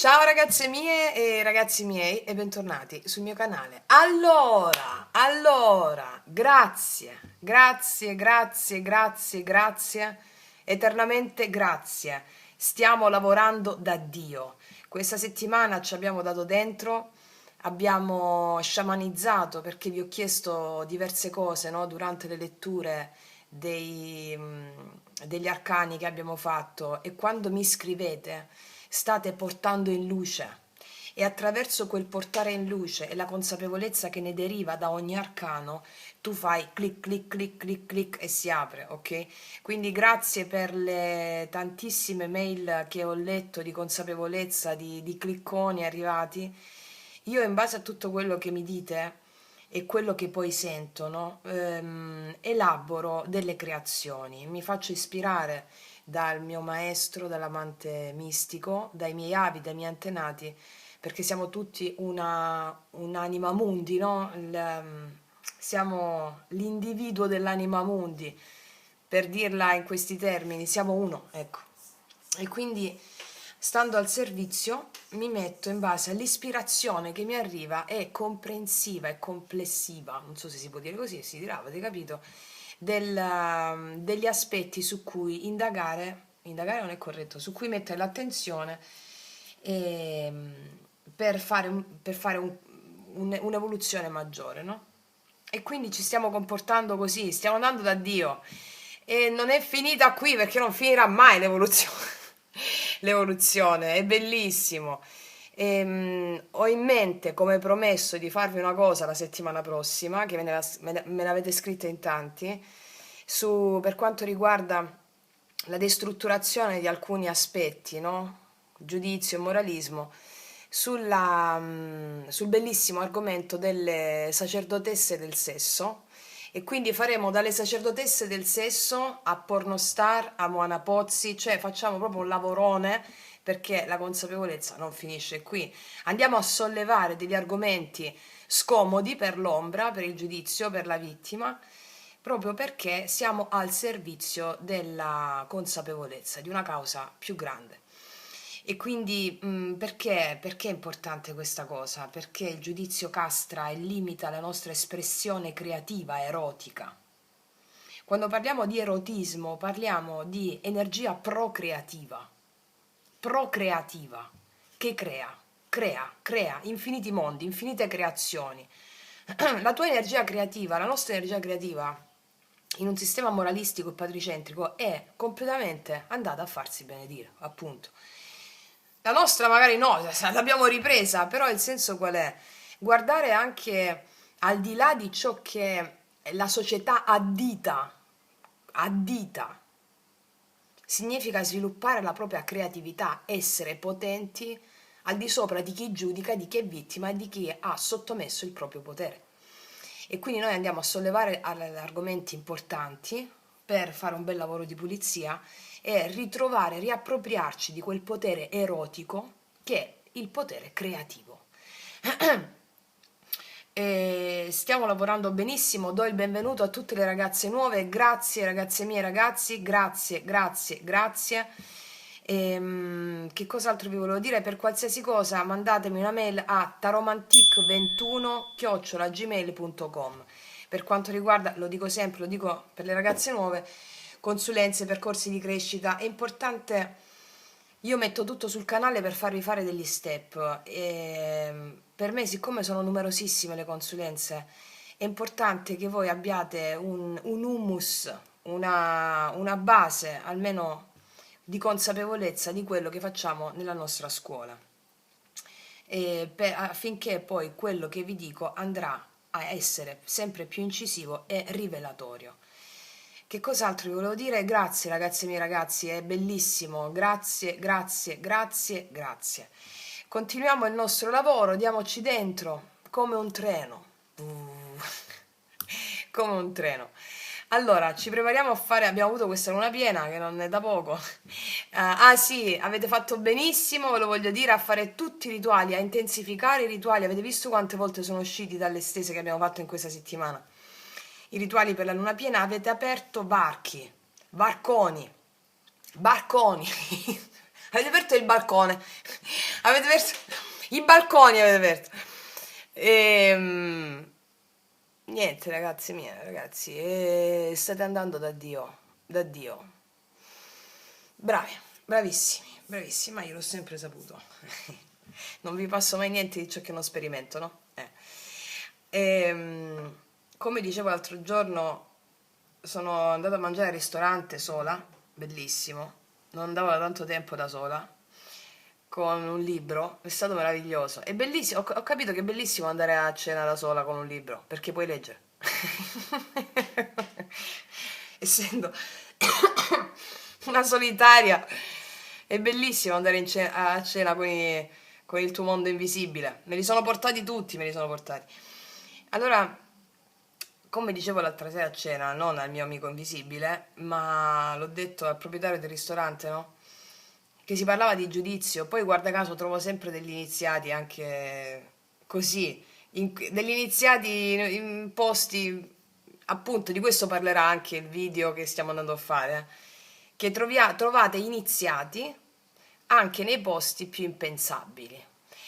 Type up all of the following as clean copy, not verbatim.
Ciao ragazze mie e ragazzi miei e bentornati sul mio canale. Allora, grazie, eternamente grazie. Stiamo lavorando da Dio. Questa settimana ci abbiamo dato dentro, abbiamo sciamanizzato perché vi ho chiesto diverse cose, no? Durante le letture degli arcani che abbiamo fatto e quando mi scrivete state portando in luce e attraverso quel portare in luce e la consapevolezza che ne deriva da ogni arcano, tu fai clic clic clic clic clic e si apre, ok? Quindi grazie per le tantissime mail che ho letto di consapevolezza, di clicconi arrivati. Io in base a tutto quello che mi dite e quello che poi sento, no? Elaboro delle creazioni, mi faccio ispirare dal mio maestro, dall'amante mistico, dai miei avi, dai miei antenati, perché siamo tutti un'anima mundi, no? Siamo l'individuo dell'anima mundi, per dirla in questi termini, siamo uno, ecco. E quindi, stando al servizio, mi metto in base all'ispirazione che mi arriva, è comprensiva e complessiva, non so se si può dire così, si dirà, avete capito, degli aspetti su cui indagare non è corretto, su cui mettere l'attenzione ehm, per fare un'evoluzione maggiore, no? E quindi ci stiamo comportando così, stiamo andando da Dio. E non è finita qui perché non finirà mai l'evoluzione. L'evoluzione è bellissimo. Ho in mente, come promesso, di farvi una cosa la settimana prossima, che me l'avete scritta in tanti, per quanto riguarda la destrutturazione di alcuni aspetti, no? Giudizio e moralismo, sul bellissimo argomento delle sacerdotesse del sesso. E quindi faremo dalle sacerdotesse del sesso a pornostar, a Moana Pozzi, cioè facciamo proprio un lavorone perché la consapevolezza non finisce qui. Andiamo a sollevare degli argomenti scomodi per l'ombra, per il giudizio, per la vittima, proprio perché siamo al servizio della consapevolezza, di una causa più grande. E quindi perché è importante questa cosa? Perché il giudizio castra e limita la nostra espressione creativa, erotica. Quando parliamo di erotismo parliamo di energia procreativa, che crea infiniti mondi, infinite creazioni. La tua energia creativa, la nostra energia creativa, in un sistema moralistico e patricentrico, è completamente andata a farsi benedire, appunto. La nostra magari no, l'abbiamo ripresa, però il senso qual è? Guardare anche al di là di ciò che la società addita, significa sviluppare la propria creatività, essere potenti al di sopra di chi giudica, di chi è vittima e di chi ha sottomesso il proprio potere. E quindi noi andiamo a sollevare argomenti importanti per fare un bel lavoro di pulizia e ritrovare, riappropriarci di quel potere erotico che è il potere creativo. E stiamo lavorando benissimo, do il benvenuto a tutte le ragazze nuove, grazie ragazze mie ragazzi, grazie. Che cos'altro vi volevo dire? Per qualsiasi cosa mandatemi una mail a taromantic21@gmail.com. Per quanto riguarda, lo dico sempre, lo dico per le ragazze nuove, consulenze, percorsi di crescita, è importante, io metto tutto sul canale per farvi fare degli step e per me, siccome sono numerosissime le consulenze, è importante che voi abbiate un humus, una base almeno di consapevolezza di quello che facciamo nella nostra scuola, affinché poi quello che vi dico andrà a essere sempre più incisivo e rivelatorio. Che cos'altro vi volevo dire? Grazie ragazzi miei ragazzi, è bellissimo, grazie. Continuiamo il nostro lavoro, diamoci dentro come un treno. Come un treno. Allora, ci prepariamo a fare, abbiamo avuto questa luna piena che non è da poco. Ah sì, avete fatto benissimo, ve lo voglio dire, a fare tutti i rituali, a intensificare i rituali. Avete visto quante volte sono usciti dalle stese che abbiamo fatto in questa settimana? I rituali per la luna piena, avete aperto barconi, barconi. Avete aperto il balcone. Avete aperto i balconi, avete aperto. Niente, ragazzi miei, ragazzi, state andando da Dio, da Dio. Bravi, bravissimi, bravissimi, ma io l'ho sempre saputo. Non vi passo mai niente di ciò che non sperimento, no? Come dicevo l'altro giorno, sono andata a mangiare al ristorante sola, bellissimo, non andavo da tanto tempo da sola, con un libro, è stato meraviglioso. È bellissimo, ho capito che è bellissimo andare a cena da sola con un libro, perché puoi leggere. Essendo una solitaria, è bellissimo andare a cena con il tuo mondo invisibile. Me li sono portati tutti, me li sono portati. Allora, come dicevo l'altra sera a cena, non al mio amico invisibile, ma l'ho detto al proprietario del ristorante, no? Che si parlava di giudizio, poi guarda caso trovo sempre degli iniziati anche così, degli iniziati in posti, appunto di questo parlerà anche il video che stiamo andando a fare, che trovate iniziati anche nei posti più impensabili,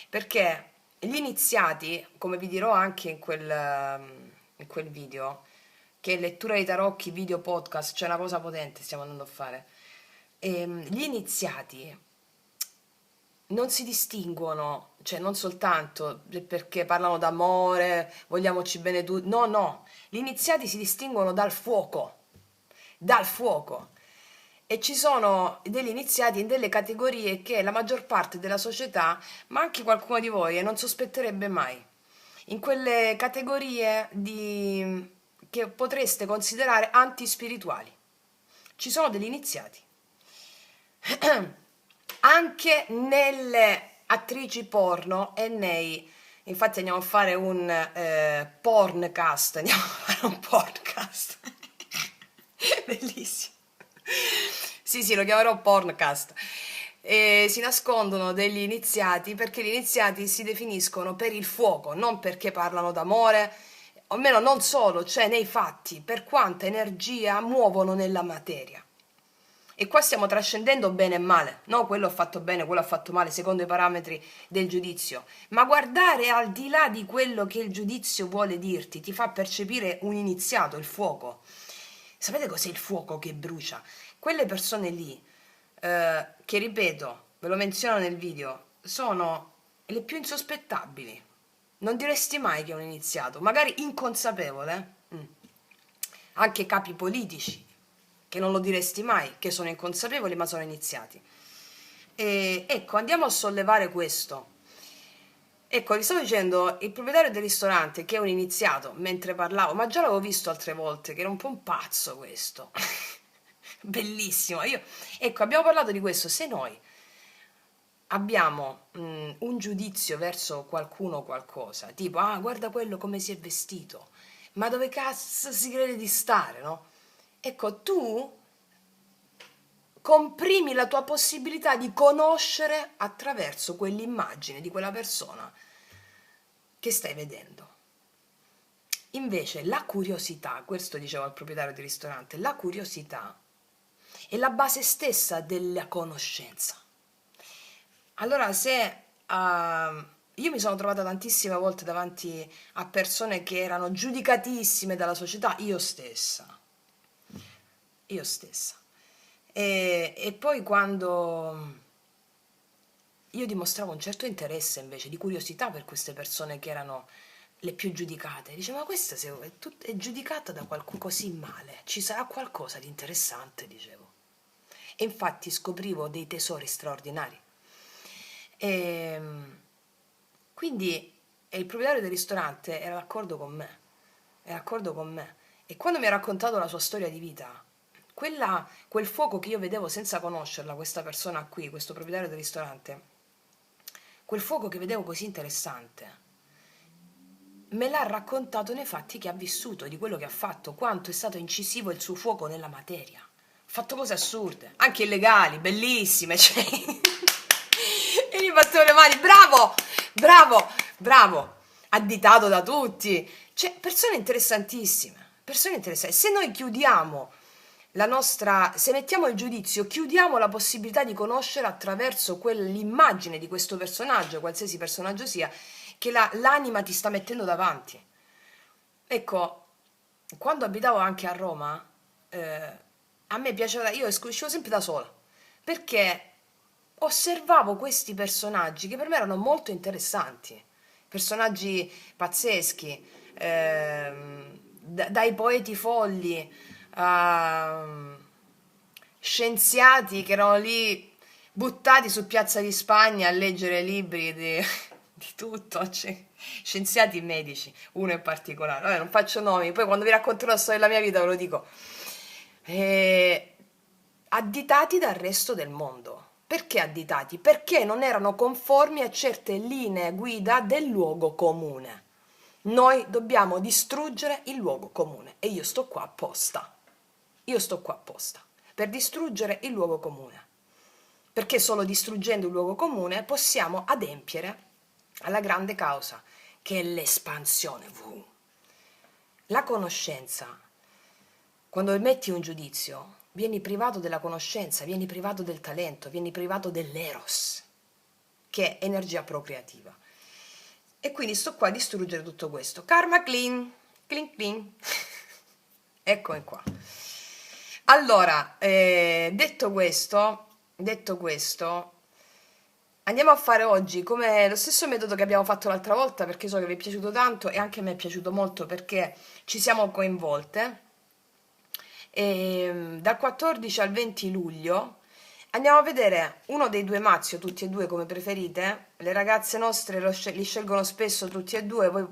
perché gli iniziati, come vi dirò anche in quel video, che è lettura dei tarocchi, video podcast, c'è una cosa potente stiamo andando a fare. Gli iniziati non si distinguono, cioè non soltanto perché parlano d'amore, vogliamoci bene tutti, no, no, gli iniziati si distinguono dal fuoco. E ci sono degli iniziati in delle categorie che la maggior parte della società, ma anche qualcuno di voi, non sospetterebbe mai. In quelle categorie che potreste considerare antispirituali. Ci sono degli iniziati. Anche nelle attrici porno e nei... Infatti andiamo a fare un porncast, andiamo a fare un podcast. Bellissimo. Sì, lo chiamerò porncast. Si nascondono degli iniziati perché gli iniziati si definiscono per il fuoco, non perché parlano d'amore, o almeno non solo, cioè nei fatti, per quanta energia muovono nella materia. E qua stiamo trascendendo bene e male, no? Quello ha fatto bene, quello ha fatto male, secondo i parametri del giudizio. Ma guardare al di là di quello che il giudizio vuole dirti, ti fa percepire un iniziato, il fuoco. Sapete cos'è il fuoco che brucia? Quelle persone lì, che ripeto, ve lo menziono nel video, sono le più insospettabili. Non diresti mai che è un iniziato, magari inconsapevole. Anche capi politici, che non lo diresti mai, che sono inconsapevoli ma sono iniziati. E ecco, andiamo a sollevare questo. Ecco, vi stavo dicendo, il proprietario del ristorante, che è un iniziato, mentre parlavo, ma già l'avevo visto altre volte, che era un po' un pazzo questo. Bellissimo. Ecco, abbiamo parlato di questo. Se noi abbiamo un giudizio verso qualcuno o qualcosa, tipo, ah, guarda quello come si è vestito, ma dove cazzo si crede di stare, no? Ecco, tu comprimi la tua possibilità di conoscere attraverso quell'immagine di quella persona che stai vedendo. Invece la curiosità, questo dicevo al proprietario del ristorante, la curiosità è la base stessa della conoscenza. Allora, se io mi sono trovata tantissime volte davanti a persone che erano giudicatissime dalla società, io stessa. E poi quando io dimostravo un certo interesse invece di curiosità per queste persone che erano le più giudicate, dicevo, ma questa è giudicata da qualcuno così male, ci sarà qualcosa di interessante, dicevo. E infatti scoprivo dei tesori straordinari. Quindi il proprietario del ristorante era d'accordo con me, e quando mi ha raccontato la sua storia di vita, quel fuoco che io vedevo senza conoscerla, questa persona qui, questo proprietario del ristorante, quel fuoco che vedevo così interessante, me l'ha raccontato nei fatti che ha vissuto, di quello che ha fatto, quanto è stato incisivo il suo fuoco nella materia. Ha fatto cose assurde, anche illegali, bellissime, cioè... e gli battevo le mani, bravo, additato da tutti, cioè persone interessantissime. Se noi chiudiamo se mettiamo il giudizio, chiudiamo la possibilità di conoscere attraverso quell'immagine di questo personaggio, qualsiasi personaggio sia, che l'anima ti sta mettendo davanti. Ecco, quando abitavo anche a Roma, a me piaceva, io uscivo sempre da sola, perché osservavo questi personaggi che per me erano molto interessanti, personaggi pazzeschi, dai poeti folli a scienziati che erano lì buttati su Piazza di Spagna a leggere libri di tutto, cioè, scienziati medici, uno in particolare. Vabbè, non faccio nomi, poi quando vi racconterò la storia della mia vita ve lo dico. Eh, Additati dal resto del mondo. Perché additati? Perché non erano conformi a certe linee guida del luogo comune. Noi dobbiamo distruggere il luogo comune e io sto qua apposta. Io sto qua apposta per distruggere il luogo comune. Perché solo distruggendo il luogo comune possiamo adempiere alla grande causa, che è l'espansione. La conoscenza, quando emetti un giudizio, vieni privato della conoscenza, vieni privato del talento, vieni privato dell'eros, che è energia procreativa. E quindi sto qua a distruggere tutto questo. Karma clean, clean clean. Eccomi qua. Allora, detto questo, andiamo a fare oggi come lo stesso metodo che abbiamo fatto l'altra volta, perché so che vi è piaciuto tanto e anche a me è piaciuto molto perché ci siamo coinvolte. E, dal 14 al 20 luglio andiamo a vedere uno dei due mazzi, o tutti e due come preferite. Le ragazze nostre li scelgono spesso tutti e due, poi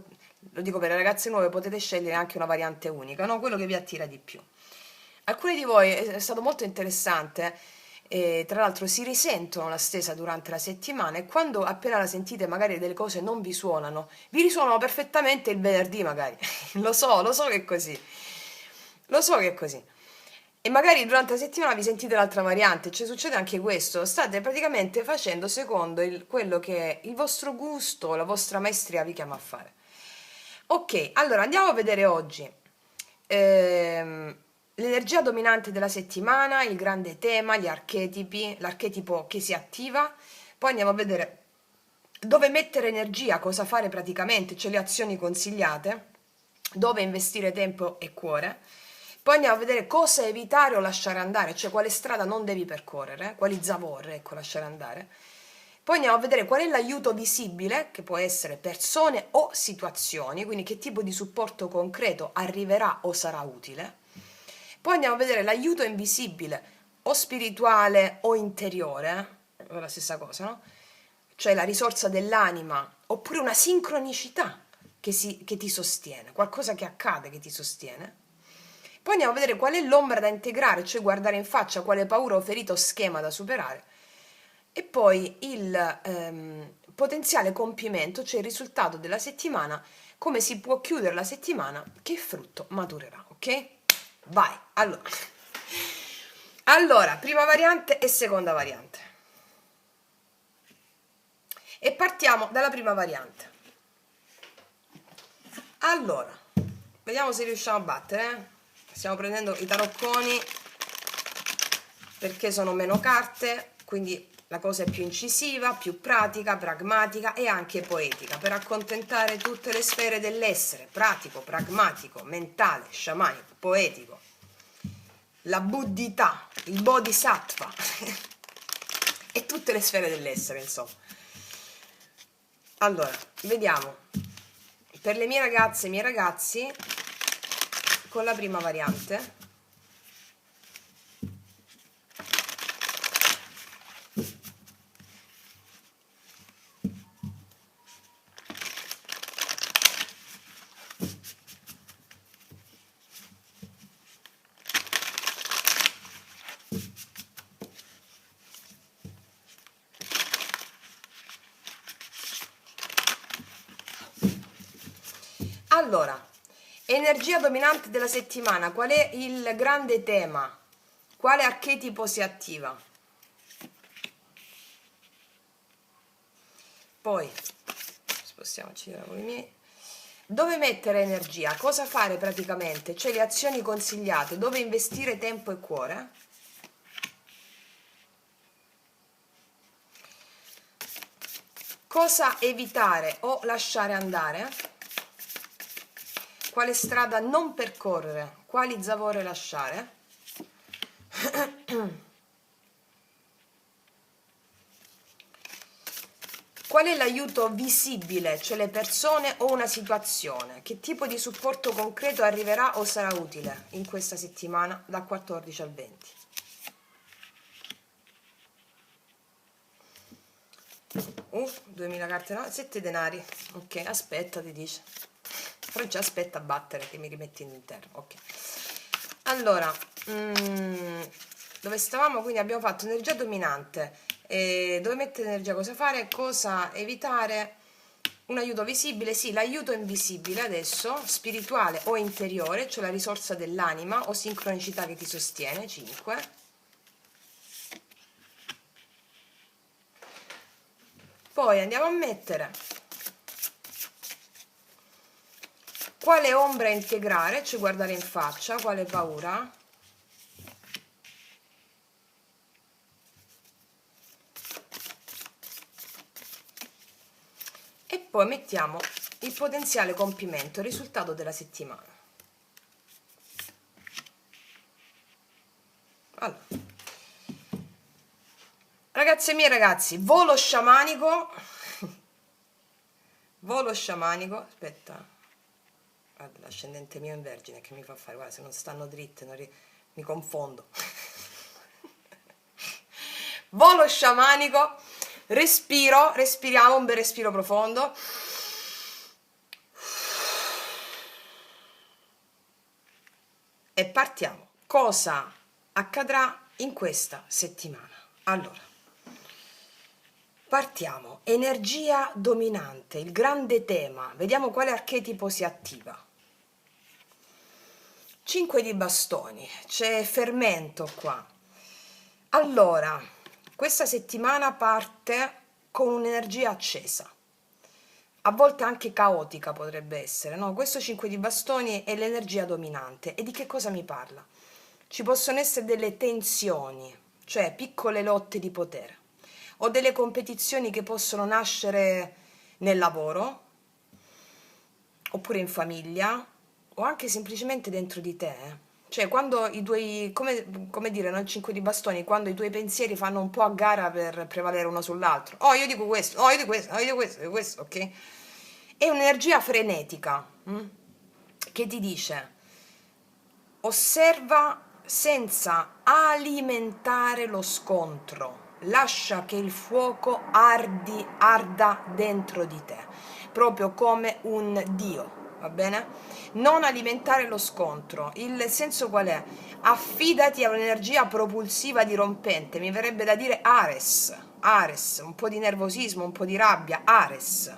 lo dico per le ragazze nuove, potete scegliere anche una variante unica, no? Quello che vi attira di più. Alcuni di voi è stato molto interessante, e tra l'altro si risentono la stesa durante la settimana e quando appena la sentite magari delle cose non vi suonano, vi risuonano perfettamente il venerdì magari. Lo so che è così. Lo so che è così. E magari durante la settimana vi sentite l'altra variante, cioè succede anche questo, state praticamente facendo secondo quello che il vostro gusto, la vostra maestria vi chiama a fare. Ok, allora andiamo a vedere oggi l'energia dominante della settimana, il grande tema, gli archetipi, l'archetipo che si attiva, poi andiamo a vedere dove mettere energia, cosa fare praticamente, cioè le azioni consigliate, dove investire tempo e cuore. Poi andiamo a vedere cosa evitare o lasciare andare, cioè quale strada non devi percorrere, quali zavorre, ecco, lasciare andare. Poi andiamo a vedere qual è l'aiuto visibile, che può essere persone o situazioni, quindi che tipo di supporto concreto arriverà o sarà utile. Poi andiamo a vedere l'aiuto invisibile, o spirituale o interiore, è la stessa cosa, no? Cioè la risorsa dell'anima, oppure una sincronicità che ti sostiene, qualcosa che accade che ti sostiene. Poi andiamo a vedere qual è l'ombra da integrare, cioè guardare in faccia quale paura o ferito o schema da superare. E poi il potenziale compimento, cioè il risultato della settimana, come si può chiudere la settimana, che frutto maturerà, ok? Vai, allora, prima variante e seconda variante. E partiamo dalla prima variante. Allora, vediamo se riusciamo a battere. Stiamo prendendo i tarocconi perché sono meno carte, quindi la cosa è più incisiva, più pratica, pragmatica e anche poetica, per accontentare tutte le sfere dell'essere, pratico, pragmatico, mentale, sciamanico, poetico, la buddhità, il bodhisattva e tutte le sfere dell'essere, insomma. Allora, vediamo, per le mie ragazze e i miei ragazzi, con la prima variante. Allora, energia dominante della settimana, qual è il grande tema? Quale archetipo si attiva? Poi, spostiamoci da i miei. Dove mettere energia? Cosa fare praticamente? Cioè le azioni consigliate, dove investire tempo e cuore? Cosa evitare o lasciare andare? Quale strada non percorrere? Quali zavorre lasciare? Qual è l'aiuto visibile, cioè le persone o una situazione? Che tipo di supporto concreto arriverà o sarà utile in questa settimana dal 14 al 20? 2000 carte, no? 7 denari. Ok, aspetta, ti dice. Francia, aspetta a battere che mi rimetti in interno. Ok. Allora, dove stavamo? Quindi abbiamo fatto energia dominante. Dove mettere energia? Cosa fare? Cosa evitare? Un aiuto visibile, sì, l'aiuto invisibile adesso, spirituale o interiore, cioè la risorsa dell'anima o sincronicità che ti sostiene, 5. Poi andiamo a mettere quale ombra integrare, cioè guardare in faccia, quale paura. E poi mettiamo il potenziale compimento, il risultato della settimana. Allora, ragazze mie e ragazzi, volo sciamanico, aspetta, guarda, l'ascendente mio in Vergine che mi fa fare, guarda, se non stanno dritte mi confondo. Volo sciamanico, respiriamo un bel respiro profondo. E partiamo. Cosa accadrà in questa settimana? Allora, partiamo. Energia dominante, il grande tema. Vediamo quale archetipo si attiva. 5 di bastoni, c'è fermento qua. Allora, questa settimana parte con un'energia accesa, a volte anche caotica potrebbe essere, no? Questo 5 di bastoni è l'energia dominante. E di che cosa mi parla? Ci possono essere delle tensioni, cioè piccole lotte di potere, o delle competizioni che possono nascere nel lavoro, oppure in famiglia, o anche semplicemente dentro di te, Cioè, quando i tuoi, come dire, no, il 5 di bastoni, quando i tuoi pensieri fanno un po' a gara per prevalere uno sull'altro. Oh, io dico questo, oh, io dico questo, oh, io dico questo, io dico questo, ok? È un'energia frenetica, che ti dice, osserva senza alimentare lo scontro, lascia che il fuoco arda dentro di te, proprio come un dio, va bene? Non alimentare lo scontro. Il senso qual è? Affidati a un'energia propulsiva dirompente, mi verrebbe da dire Ares, un po' di nervosismo, un po' di rabbia, Ares,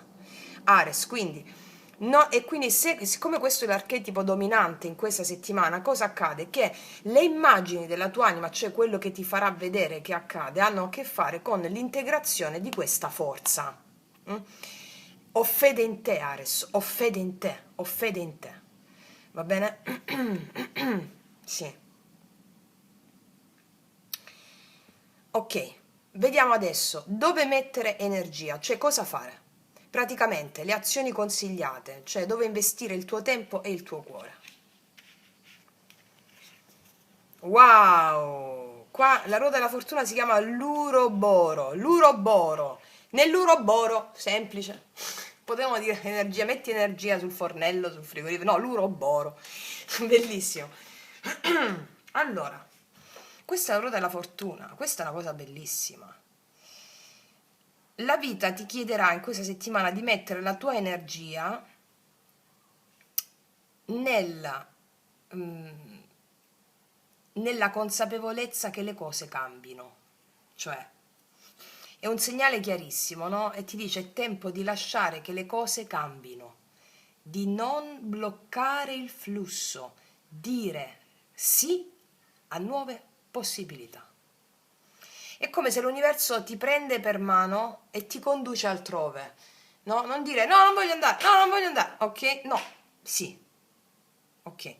quindi no, e quindi siccome questo è l'archetipo dominante in questa settimana, cosa accade? Che le immagini della tua anima, cioè quello che ti farà vedere che accade, hanno a che fare con l'integrazione di questa forza. Mm? Ho fede in te, Ares, ho fede in te, ho fede in te. Va bene? Sì. Ok, vediamo adesso dove mettere energia, cioè cosa fare. Praticamente le azioni consigliate, cioè dove investire il tuo tempo e il tuo cuore. Wow! Qua la ruota della fortuna si chiama l'uroboro. L'uroboro. Nell'uroboro, semplice. Potremmo dire energia, metti energia sul fornello, sul frigorifero. No, l'uroboro. Bellissimo. Allora, questa è la ruota della fortuna. Questa è una cosa bellissima. La vita ti chiederà in questa settimana di mettere la tua energia nella consapevolezza che le cose cambino, cioè è un segnale chiarissimo, no? E ti dice è tempo di lasciare che le cose cambino, di non bloccare il flusso, dire sì a nuove possibilità. È come se l'universo ti prende per mano e ti conduce altrove. No, non dire no, non voglio andare, no, non voglio andare, ok? No, sì, ok.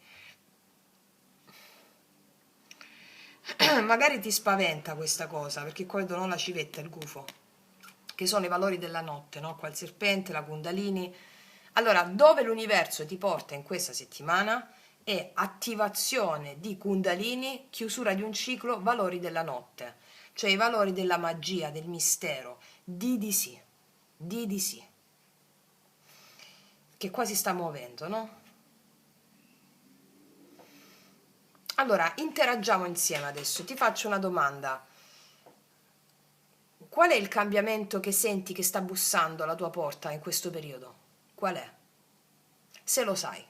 Magari ti spaventa questa cosa, perché qua vedo no, la civetta, il gufo, che sono i valori della notte, no? Qua il serpente, la Kundalini. Allora, dove l'universo ti porta in questa settimana è attivazione di Kundalini, chiusura di un ciclo, valori della notte, cioè i valori della magia, del mistero, di sì, di sì, che qua si sta muovendo, no? Allora, interagiamo insieme adesso. Ti faccio una domanda. Qual è il cambiamento che senti che sta bussando alla tua porta in questo periodo? Qual è? Se lo sai.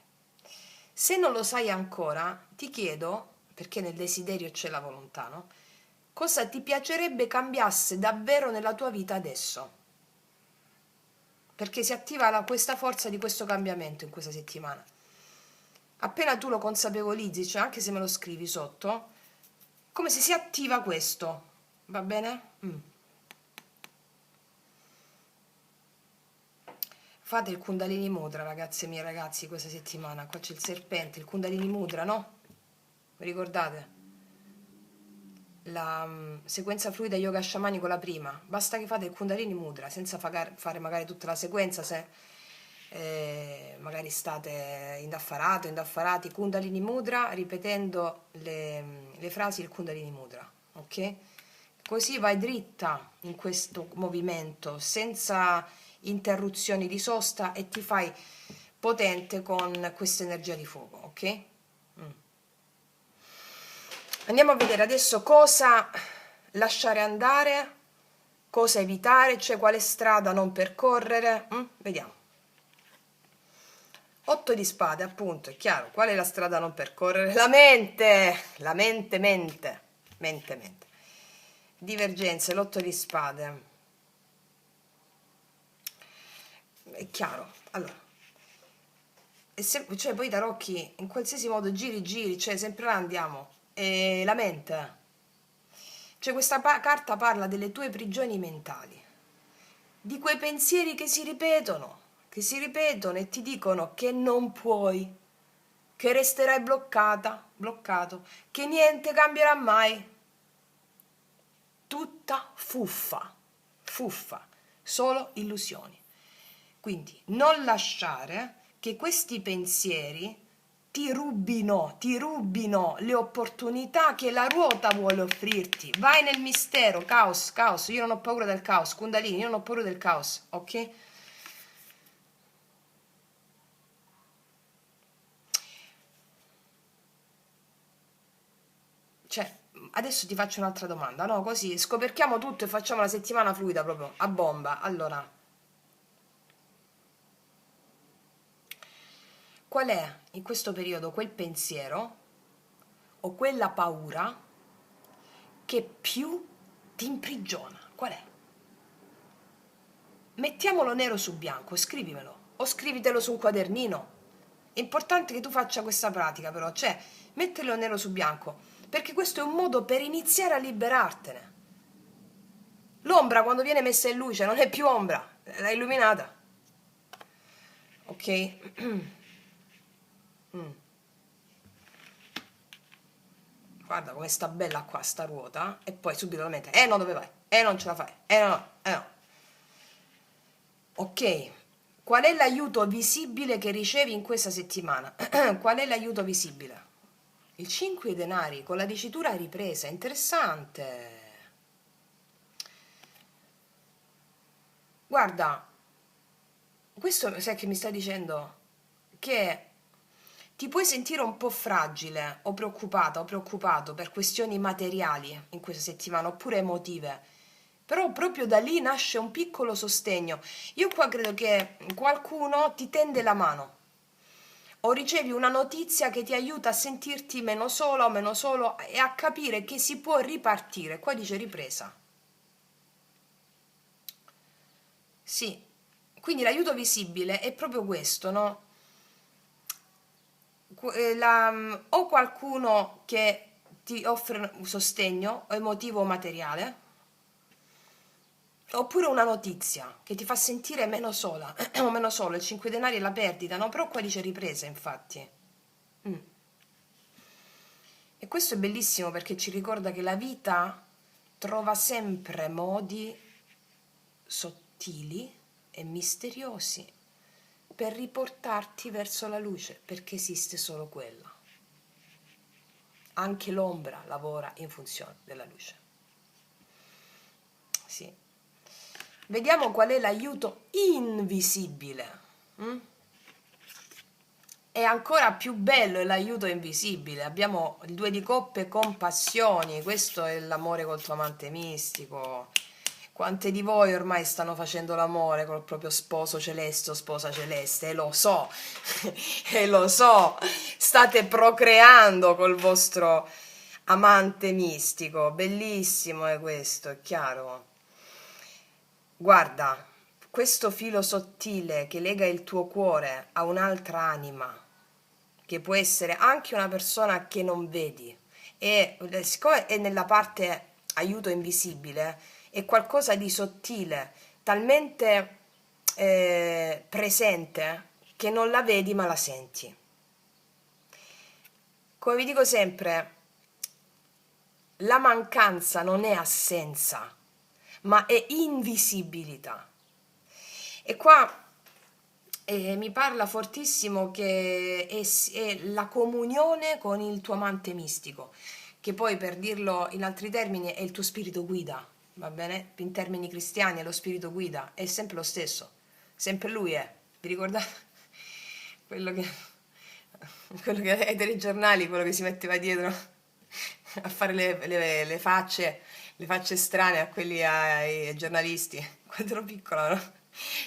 Se non lo sai ancora, ti chiedo, perché nel desiderio c'è la volontà, no? Cosa ti piacerebbe cambiasse davvero nella tua vita adesso? Perché si attiva questa forza di questo cambiamento in questa settimana. Appena tu lo consapevolizzi, cioè anche se me lo scrivi sotto, come se si attiva questo, va bene? Fate il Kundalini Mudra, ragazze mie, ragazzi, questa settimana. Qua c'è il serpente, il Kundalini Mudra, no? Vi ricordate? La sequenza fluida yoga sciamanico, la prima. Basta che fate il Kundalini Mudra, senza fare magari tutta la sequenza, se magari state indaffarato, indaffarati. Kundalini Mudra, ripetendo le frasi del Kundalini Mudra, ok? Così vai dritta in questo movimento, senza interruzioni di sosta, e ti fai potente con questa energia di fuoco, ok? Andiamo a vedere adesso cosa lasciare andare, cosa evitare, cioè quale strada non percorrere. Vediamo. 8 di spade, appunto, è chiaro. Qual è la strada non percorrere? La mente! La mente, mente. Mente, mente. Divergenze, l'8 di spade. È chiaro. Allora, cioè poi i tarocchi in qualsiasi modo giri giri, cioè sempre là andiamo. E la mente, cioè questa carta parla delle tue prigioni mentali, di quei pensieri che si ripetono e ti dicono che non puoi, che resterai bloccata, bloccato, che niente cambierà mai. Tutta fuffa, fuffa, solo illusioni. Quindi non lasciare che questi pensieri ti rubino le opportunità che la ruota vuole offrirti. Vai nel mistero, caos, caos. Io non ho paura del caos, Kundalini, io non ho paura del caos, ok? Cioè, adesso ti faccio un'altra domanda, no? Così scoperchiamo tutto e facciamo la settimana fluida proprio a bomba. Allora, qual è in questo periodo quel pensiero o quella paura che più ti imprigiona? Qual è? Mettiamolo nero su bianco, scrivimelo o scrivitelo su un quadernino. È importante che tu faccia questa pratica, però, cioè metterlo nero su bianco, perché questo è un modo per iniziare a liberartene. L'ombra, quando viene messa in luce, non è più ombra, è illuminata. Ok? Guarda come sta bella qua sta ruota, e poi subito la mente, no, dove vai? Non ce la fai, no, no. Ok, qual è l'aiuto visibile che ricevi in questa settimana? Qual è l'aiuto visibile? Il 5 denari con la dicitura ripresa, interessante. Guarda, questo sai che mi sta dicendo che ti puoi sentire un po' fragile o preoccupata o preoccupato per questioni materiali in questa settimana, oppure emotive. Però proprio da lì nasce un piccolo sostegno. Io qua credo che qualcuno ti tende la mano o ricevi una notizia che ti aiuta a sentirti meno sola o meno solo e a capire che si può ripartire. Qua dice ripresa. Sì, quindi l'aiuto visibile è proprio questo, no? O qualcuno che ti offre un sostegno emotivo o materiale, Oppure una notizia che ti fa sentire meno sola o meno solo. Il 5 denari è la perdita, no? Però qua dice ripresa, infatti. Mm. E questo è bellissimo perché ci ricorda che la vita trova sempre modi sottili e misteriosi per riportarti verso la luce, perché esiste solo quella. Anche l'ombra lavora in funzione della luce. Sì. Vediamo qual è l'aiuto invisibile. Mm? È ancora più bello è l'aiuto invisibile. Abbiamo il 2 di coppe con passioni. Questo è l'amore col tuo amante mistico. Quante di voi ormai stanno facendo l'amore col proprio sposo celeste o sposa celeste? E lo so, e lo so. State procreando col vostro amante mistico. Bellissimo è questo, è chiaro. Guarda, questo filo sottile che lega il tuo cuore a un'altra anima, che può essere anche una persona che non vedi, e siccome è nella parte aiuto invisibile, è qualcosa di sottile, talmente presente che non la vedi ma la senti. Come vi dico sempre, la mancanza non è assenza, ma è invisibilità. E qua mi parla fortissimo che è la comunione con il tuo amante mistico, che poi per dirlo in altri termini è il tuo spirito guida, va bene? In termini cristiani è lo spirito guida, è sempre lo stesso, sempre lui è. Vi ricordate? Quello che, quello che ai telegiornali, quello che si metteva dietro a fare le facce strane a quelli ai giornalisti, quando ero piccola, no?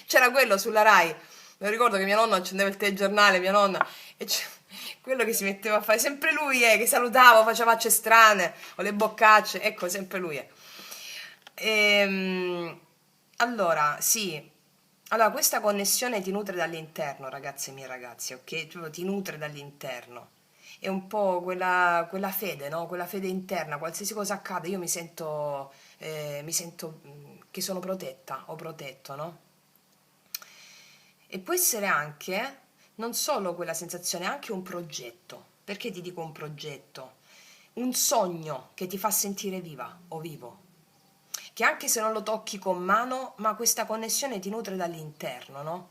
C'era quello sulla Rai. Me lo ricordo che mia nonna accendeva il telegiornale, mia nonna, e quello che si metteva a fare, sempre lui che salutava, faceva facce strane, o le boccacce, ecco, sempre lui è. Allora, sì, allora questa connessione ti nutre dall'interno, ragazze e miei ragazzi, ok? Proprio ti nutre dall'interno. È un po' quella fede, no? Quella fede interna, qualsiasi cosa accade, io mi sento che sono protetta o protetto, no? E può essere anche non solo quella sensazione, anche un progetto. Perché ti dico un progetto? Un sogno che ti fa sentire viva o vivo. Che anche se non lo tocchi con mano, ma questa connessione ti nutre dall'interno, no?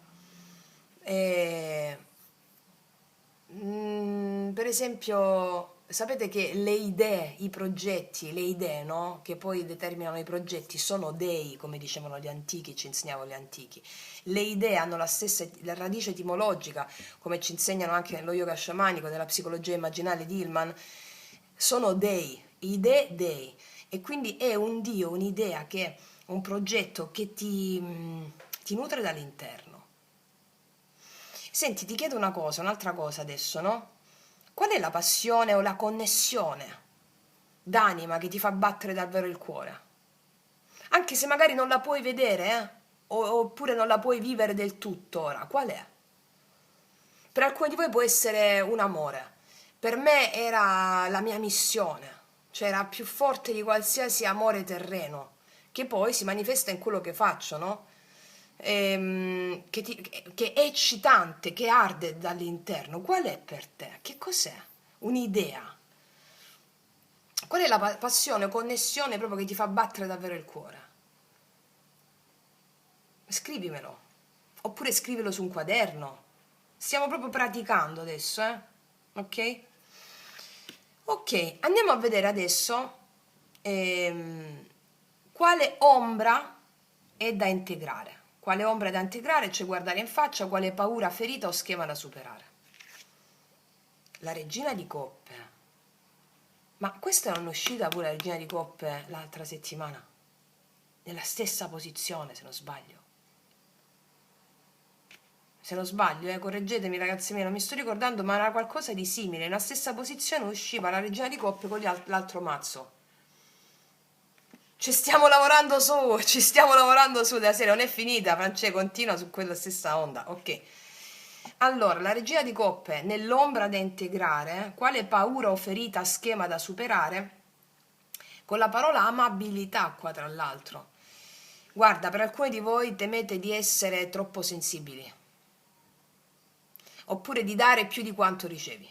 E, per esempio, sapete che le idee, i progetti, le idee, no? Che poi determinano i progetti sono dei, come dicevano gli antichi, ci insegnavano gli antichi. Le idee hanno la radice etimologica, come ci insegnano anche nello yoga sciamanico, nella psicologia immaginale di Hillman, sono dei, idee dei. E quindi è un Dio, un'idea, un progetto che ti nutre dall'interno. Senti, ti chiedo una cosa, un'altra cosa adesso, no? Qual è la passione o la connessione d'anima che ti fa battere davvero il cuore? Anche se magari non la puoi vedere, oppure non la puoi vivere del tutto ora, qual è? Per alcuni di voi può essere un amore, per me era la mia missione, cioè era più forte di qualsiasi amore terreno, che poi si manifesta in quello che faccio, no? Che è eccitante, che arde dall'interno. Qual è per te? Che cos'è? Un'idea. Qual è la passione o connessione proprio che ti fa battere davvero il cuore? Scrivimelo. Oppure scrivilo su un quaderno. Stiamo proprio praticando adesso, eh? Ok? Ok, andiamo a vedere adesso quale ombra è da integrare. Quale ombra è da integrare, cioè guardare in faccia, quale paura, ferita o schema da superare. La regina di coppe. Ma questa non è uscita pure la regina di coppe l'altra settimana? Nella stessa posizione, se non sbaglio. Se non sbaglio, correggetemi ragazzi miei, non mi sto ricordando, ma era qualcosa di simile. Nella stessa posizione usciva la regina di coppe con l'altro mazzo. Ci stiamo lavorando su della serie, non è finita, Francesca, continua su quella stessa onda, ok. Allora, la regina di coppe, nell'ombra da integrare, quale paura o ferita, schema da superare? Con la parola amabilità qua tra l'altro. Guarda, per alcuni di voi temete di essere troppo sensibili, oppure di dare più di quanto ricevi.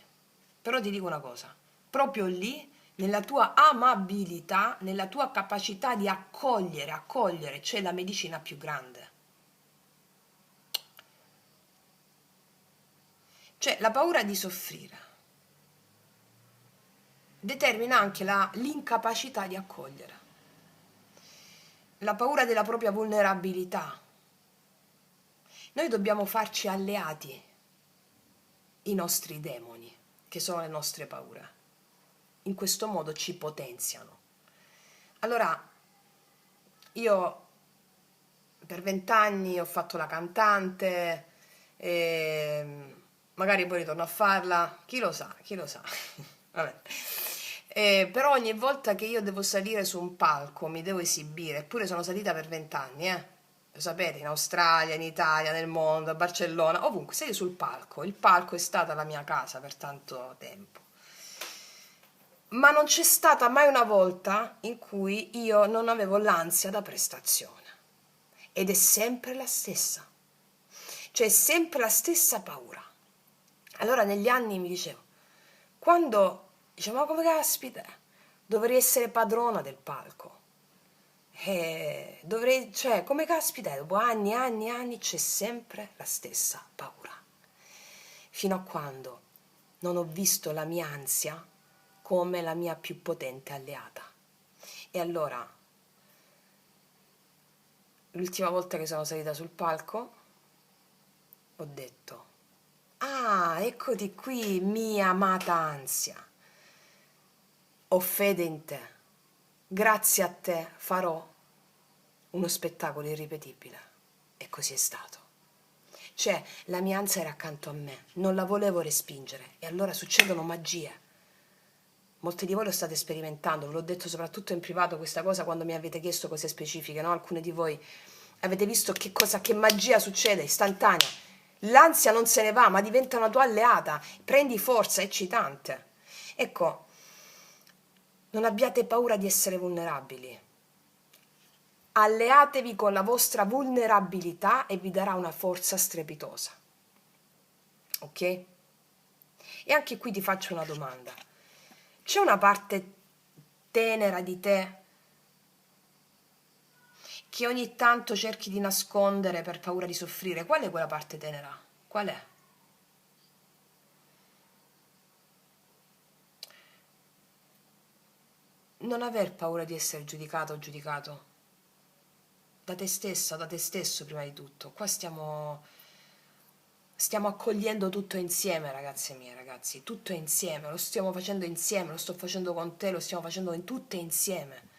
Però ti dico una cosa, proprio lì, nella tua amabilità, nella tua capacità di accogliere, c'è la medicina più grande. Cioè, la paura di soffrire determina anche l'incapacità di accogliere. La paura della propria vulnerabilità. Noi dobbiamo farci alleati i nostri demoni, che sono le nostre paure. In questo modo ci potenziano. Allora, io per 20 anni ho fatto la cantante, magari poi ritorno a farla, chi lo sa, chi lo sa. Vabbè. Però ogni volta che io devo salire su un palco, mi devo esibire, eppure sono salita per 20 anni, lo sapete, in Australia, in Italia, nel mondo, a Barcellona, ovunque, sei sul palco. Il palco è stata la mia casa per tanto tempo. Ma non c'è stata mai una volta in cui io non avevo l'ansia da prestazione. Ed è sempre la stessa. Cioè, è sempre la stessa paura. Allora negli anni mi dicevo, quando dicevo, ma come caspita, dovrei essere padrona del palco. Dovrei, cioè, come caspita, dopo anni, anni, anni c'è sempre la stessa paura. Fino a quando non ho visto la mia ansia come la mia più potente alleata. E allora, l'ultima volta che sono salita sul palco, ho detto, ah, eccoti qui, mia amata ansia. Ho fede in te. Grazie a te farò uno spettacolo irripetibile. E così è stato. Cioè, la mia ansia era accanto a me, non la volevo respingere. E allora succedono magie. Molti di voi lo state sperimentando, ve l'ho detto soprattutto in privato questa cosa quando mi avete chiesto cose specifiche, no? Alcune di voi avete visto che magia succede, istantanea. L'ansia non se ne va, ma diventa una tua alleata, prendi forza, è eccitante. Ecco, non abbiate paura di essere vulnerabili. Alleatevi con la vostra vulnerabilità e vi darà una forza strepitosa. Ok? E anche qui ti faccio una domanda. C'è una parte tenera di te che ogni tanto cerchi di nascondere per paura di soffrire? Qual è quella parte tenera? Qual è? Non aver paura di essere giudicato o giudicato. Da te stessa, da te stesso prima di tutto. Qua stiamo accogliendo tutto insieme, ragazze mie, ragazzi, tutto insieme, lo stiamo facendo insieme, lo sto facendo con te, lo stiamo facendo in tutte insieme.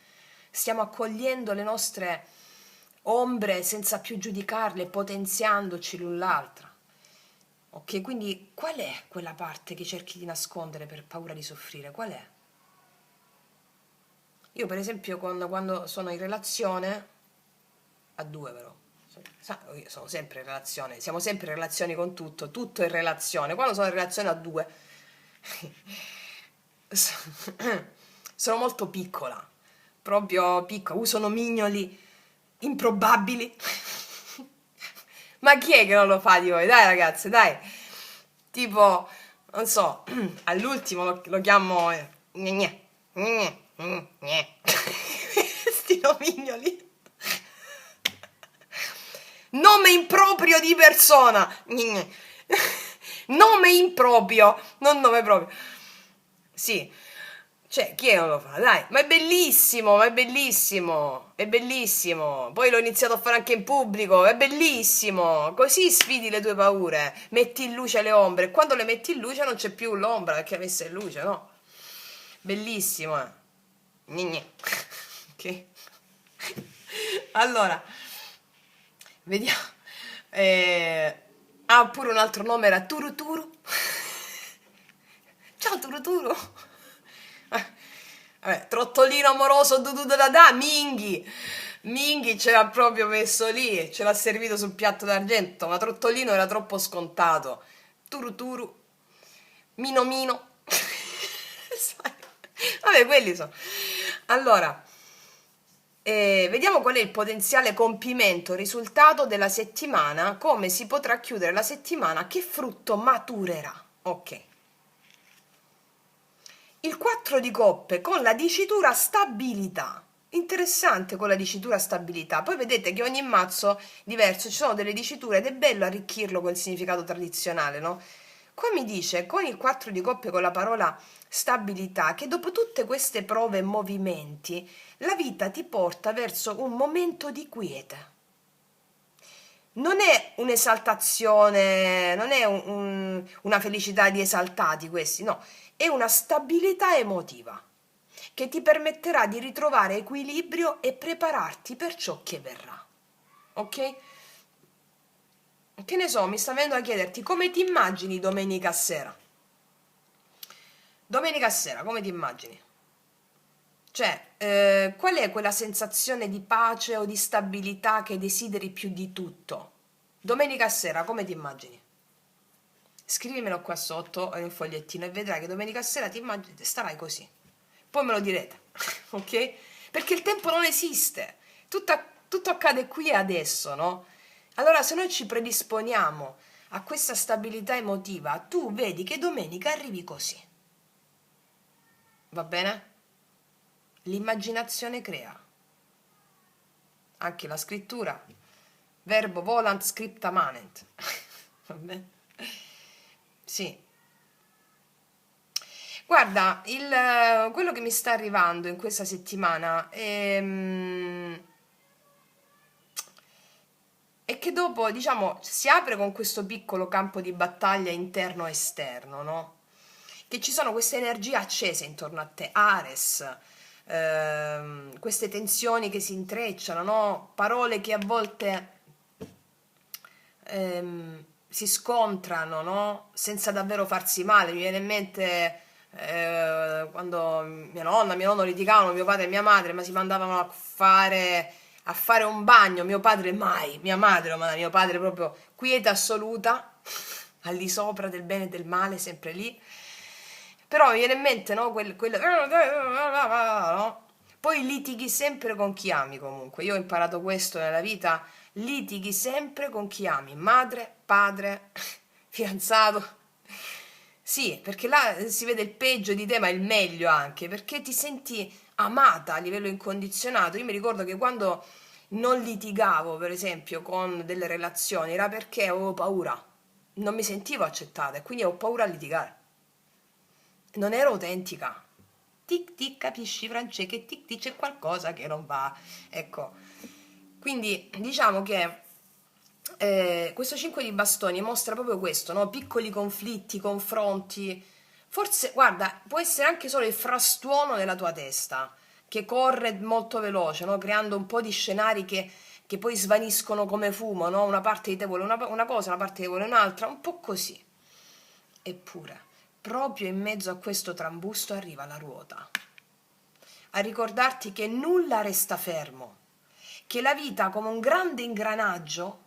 Stiamo accogliendo le nostre ombre senza più giudicarle, potenziandoci l'un l'altra. Ok, quindi qual è quella parte che cerchi di nascondere per paura di soffrire? Qual è? Io per esempio quando sono in relazione, a due però, io sono sempre in relazione, siamo sempre in relazione con tutto, tutto è in relazione. Quando sono in relazione a due, sono molto piccola, proprio piccola, uso nomignoli improbabili. Ma chi è che non lo fa di voi? Dai ragazze, dai. Tipo, non so, all'ultimo lo chiamo gne gne, gne gne, gne. Sti nomignoli. Nome improprio di persona. Nome improprio, non nome proprio. Sì, cioè, chi è che non lo fa? Dai, ma è bellissimo, ma è bellissimo, è bellissimo. Poi l'ho iniziato a fare anche in pubblico, è bellissimo. Così sfidi le tue paure, metti in luce le ombre. E quando le metti in luce non c'è più l'ombra perché è messa in luce, no? Bellissimo, eh. Gne. Ok? Allora, vediamo. Pure un altro nome era Turuturu. Ciao Turuturu. Vabbè, trottolino amoroso da Minghi. Minghi ce l'ha proprio messo lì, ce l'ha servito sul piatto d'argento, ma trottolino era troppo scontato. Turuturu. Mino Mino. Vabbè, quelli sono. Allora, Vediamo qual è il potenziale compimento, risultato della settimana, come si potrà chiudere la settimana, che frutto maturerà. Ok. Il 4 di coppe con la dicitura stabilità. Interessante con la dicitura stabilità. Poi vedete che ogni mazzo diverso, ci sono delle diciture ed è bello arricchirlo col significato tradizionale, no? Qua mi dice con il 4 di coppe con la parola stabilità che dopo tutte queste prove e movimenti la vita ti porta verso un momento di quiete. Non è un'esaltazione, non è una felicità di esaltati questi, no, è una stabilità emotiva che ti permetterà di ritrovare equilibrio e prepararti per ciò che verrà. Ok? Che ne so, mi sta venendo a chiederti come ti immagini domenica sera? Domenica sera, come ti immagini? Cioè, qual è quella sensazione di pace o di stabilità che desideri più di tutto? Domenica sera, come ti immagini? Scrivimelo qua sotto in un fogliettino e vedrai che domenica sera ti immagini, starai così. Poi me lo direte, ok? Perché il tempo non esiste, tutto accade qui e adesso, no? Allora se noi ci predisponiamo a questa stabilità emotiva, tu vedi che domenica arrivi così. Va bene? L'immaginazione crea. Anche la scrittura. Verbo volant scripta manent. Va bene? Sì. Guarda, quello che mi sta arrivando in questa settimana è che dopo, diciamo, si apre con questo piccolo campo di battaglia interno-esterno, no? Che ci sono queste energie accese intorno a te, Ares, queste tensioni che si intrecciano, no? Parole che a volte si scontrano, no? Senza davvero farsi male. Mi viene in mente quando mia nonna e mio nonno litigavano, mio padre e mia madre, ma si mandavano a fare un bagno, mio padre mai, mia madre, ma mio padre proprio quiete assoluta, al di sopra del bene e del male, sempre lì. Però mi viene in mente, no? No? Poi litighi sempre con chi ami comunque. Io ho imparato questo nella vita, litighi sempre con chi ami, madre, padre, fidanzato. Sì, perché là si vede il peggio di te, ma il meglio anche, perché ti senti amata a livello incondizionato. Io mi ricordo che quando non litigavo, per esempio, con delle relazioni, era perché avevo paura, non mi sentivo accettata e quindi avevo paura a litigare. Non ero autentica. Tic tic, capisci Francesca, che tic tic c'è qualcosa che non va. Ecco. Quindi diciamo che questo 5 di bastoni mostra proprio questo, no? Piccoli conflitti, confronti. Forse, guarda, può essere anche solo il frastuono della tua testa, che corre molto veloce, no? Creando un po' di scenari che poi svaniscono come fumo, no? Una parte di te vuole una cosa, una parte di te vuole un'altra, un po' così. Eppure, proprio in mezzo a questo trambusto arriva la ruota, a ricordarti che nulla resta fermo, che la vita come un grande ingranaggio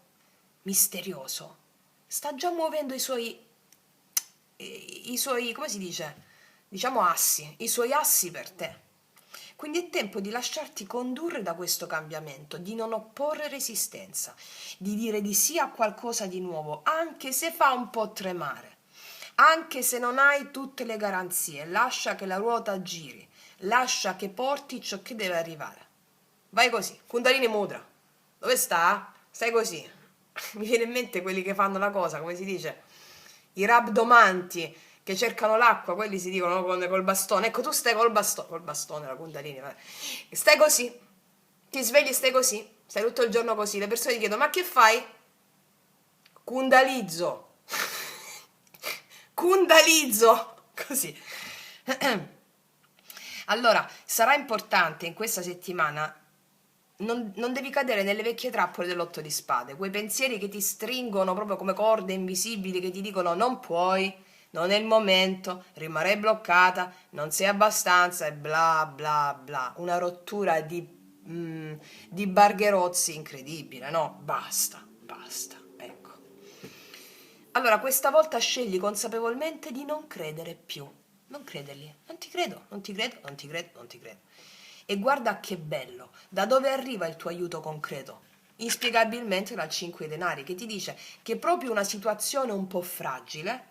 misterioso sta già muovendo i suoi, come si dice? Diciamo assi, i suoi assi per te. Quindi è tempo di lasciarti condurre da questo cambiamento, di non opporre resistenza, di dire di sì a qualcosa di nuovo, anche se fa un po' tremare, anche se non hai tutte le garanzie. Lascia che la ruota giri, lascia che porti ciò che deve arrivare. Vai così, Kundalini Mudra. Dove sta? Stai così. Mi viene in mente quelli che fanno la cosa, come si dice? I rabdomanti che cercano l'acqua, quelli si dicono, no? Col bastone. Ecco, tu stai col bastone, la Kundalini. Vabbè. Stai così, ti svegli e stai così, stai tutto il giorno così. Le persone ti chiedono, ma che fai? Kundalizzo. Kundalizzo. Così. Allora, sarà importante in questa settimana non devi cadere nelle vecchie trappole dell'otto di spade, quei pensieri che ti stringono proprio come corde invisibili che ti dicono non puoi, non è il momento, rimarrai bloccata, non sei abbastanza e bla bla bla. Una rottura di bargherozzi incredibile, no? Basta, basta, ecco. Allora, questa volta scegli consapevolmente di non credere più. Non crederli. Non ti credo, non ti credo, non ti credo, non ti credo. E guarda che bello, da dove arriva il tuo aiuto concreto? Inspiegabilmente dal 5 denari, che ti dice che proprio una situazione un po' fragile,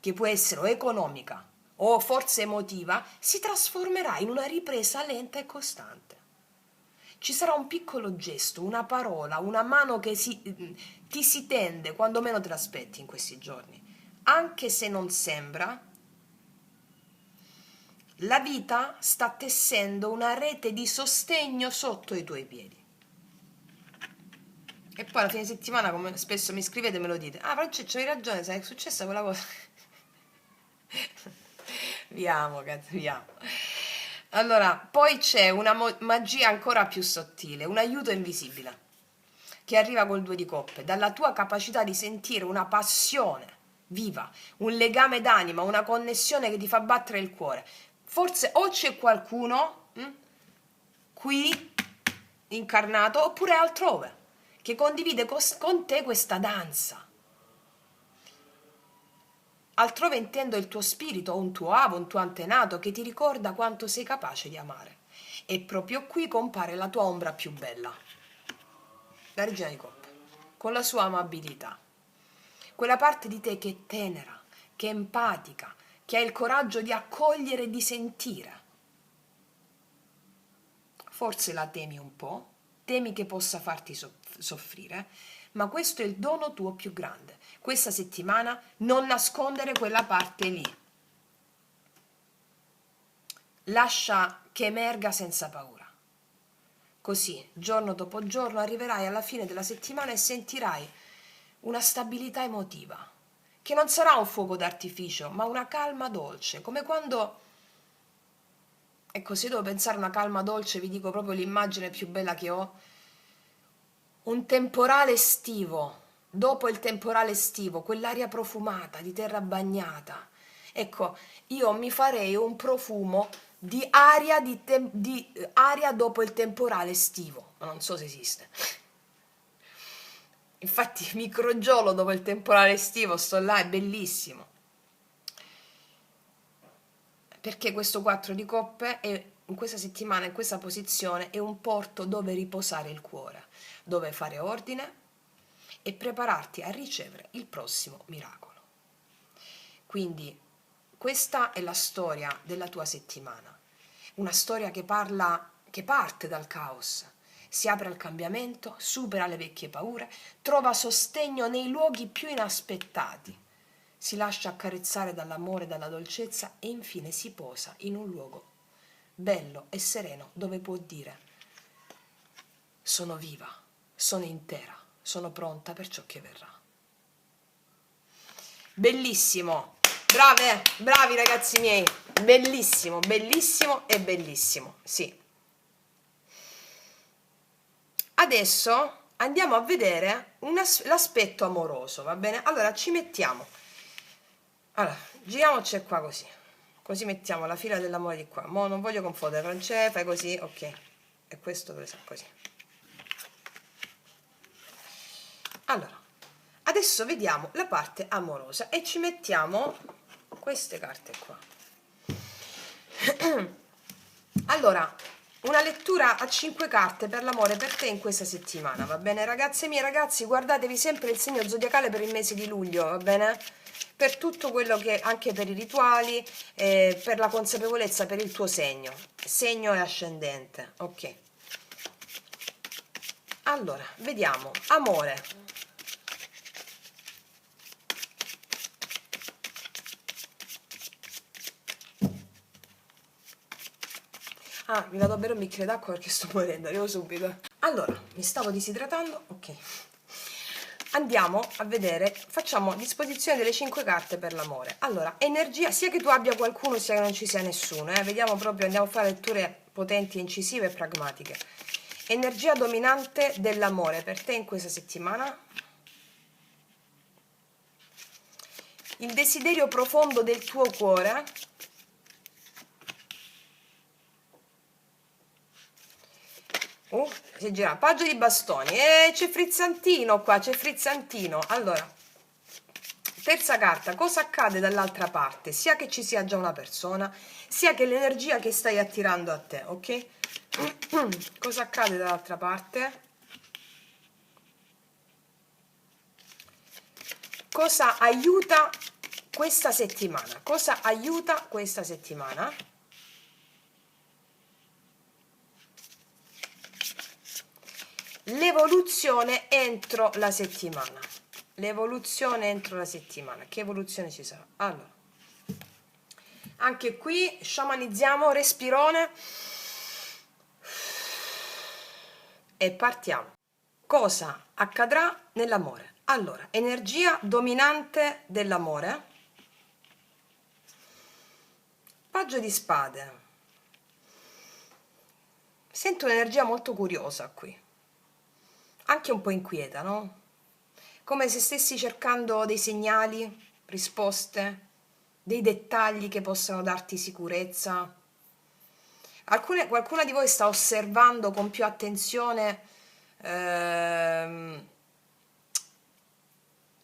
che può essere o economica o forse emotiva, si trasformerà in una ripresa lenta e costante. Ci sarà un piccolo gesto, una parola, una mano che ti si tende quando meno te l'aspetti in questi giorni. Anche se non sembra, la vita sta tessendo una rete di sostegno sotto i tuoi piedi. E poi alla fine settimana, come spesso mi scrivete, me lo dite. Ah, Francesco, hai ragione, sai che è successa quella cosa? Vi amo, cazzo, vi amo. Allora, poi c'è una magia ancora più sottile, un aiuto invisibile, che arriva col 2 di coppe, dalla tua capacità di sentire una passione viva, un legame d'anima, una connessione che ti fa battere il cuore. Forse o c'è qualcuno qui incarnato, oppure altrove, che condivide con te questa danza. Altrove intendo il tuo spirito, o un tuo avo, un tuo antenato che ti ricorda quanto sei capace di amare. E proprio qui compare la tua ombra più bella, la regina di coppe, con la sua amabilità. Quella parte di te che è tenera, che è empatica, che ha il coraggio di accogliere e di sentire. Forse la temi un po', temi che possa farti soffrire, ma questo è il dono tuo più grande. Questa settimana non nascondere quella parte lì. Lascia che emerga senza paura. Così, giorno dopo giorno, arriverai alla fine della settimana e sentirai una stabilità emotiva, che non sarà un fuoco d'artificio, ma una calma dolce, come quando... Ecco, se devo pensare a una calma dolce, vi dico proprio l'immagine più bella che ho. Un temporale estivo, dopo il temporale estivo, quell'aria profumata di terra bagnata. Ecco, io mi farei un profumo di aria, di aria dopo il temporale estivo, ma non so se esiste. Infatti mi crogiolo dopo il temporale estivo, sto là, è bellissimo. Perché questo 4 di coppe è, in questa settimana, in questa posizione, è un porto dove riposare il cuore, dove fare ordine e prepararti a ricevere il prossimo miracolo. Quindi questa è la storia della tua settimana, una storia che parte dal caos, si apre al cambiamento, supera le vecchie paure, trova sostegno nei luoghi più inaspettati, si lascia accarezzare dall'amore e dalla dolcezza e infine si posa in un luogo bello e sereno dove può dire: sono viva, sono intera, sono pronta per ciò che verrà. Bellissimo, brave, bravi ragazzi miei, bellissimo, bellissimo e bellissimo, sì. Adesso andiamo a vedere l'aspetto amoroso, va bene? Allora ci mettiamo, allora giriamoci qua così, così mettiamo la fila dell'amore di qua. Mo non voglio confondere, Francesca, fai così, ok, e questo dove sta così. Allora, adesso vediamo la parte amorosa e ci mettiamo queste carte qua. Allora, una lettura a 5 carte per l'amore per te in questa settimana, va bene? Ragazze mie, ragazzi, guardatevi sempre il segno zodiacale per il mese di luglio, va bene? Per tutto quello che, anche per i rituali, per la consapevolezza, per il tuo segno e ascendente, ok? Allora, vediamo, amore. Ah, mi vado a bere un bicchiere d'acqua perché sto morendo, arrivo subito. Allora, mi stavo disidratando, ok. Andiamo a vedere, facciamo disposizione delle 5 carte per l'amore. Allora, energia, sia che tu abbia qualcuno sia che non ci sia nessuno, vediamo proprio, andiamo a fare letture potenti, incisive e pragmatiche. Energia dominante dell'amore per te in questa settimana. Il desiderio profondo del tuo cuore. Si gira, paggio di bastoni, c'è Frizzantino qua, c'è Frizzantino. Allora, Terza carta, cosa accade dall'altra parte? Sia che ci sia già una persona, sia che l'energia che stai attirando a te, ok? Cosa accade dall'altra parte? Cosa aiuta questa settimana? Cosa aiuta questa settimana? L'evoluzione entro la settimana. L'evoluzione entro la settimana. Che evoluzione ci sarà? Allora, anche qui sciamanizziamo, respirone e partiamo. Cosa accadrà nell'amore? Allora, energia dominante dell'amore. Paggio di spade. Sento un'energia molto curiosa qui, anche un po' inquieta, no? Come se stessi cercando dei segnali, risposte, dei dettagli che possano darti sicurezza. Qualcuna di voi sta osservando con più attenzione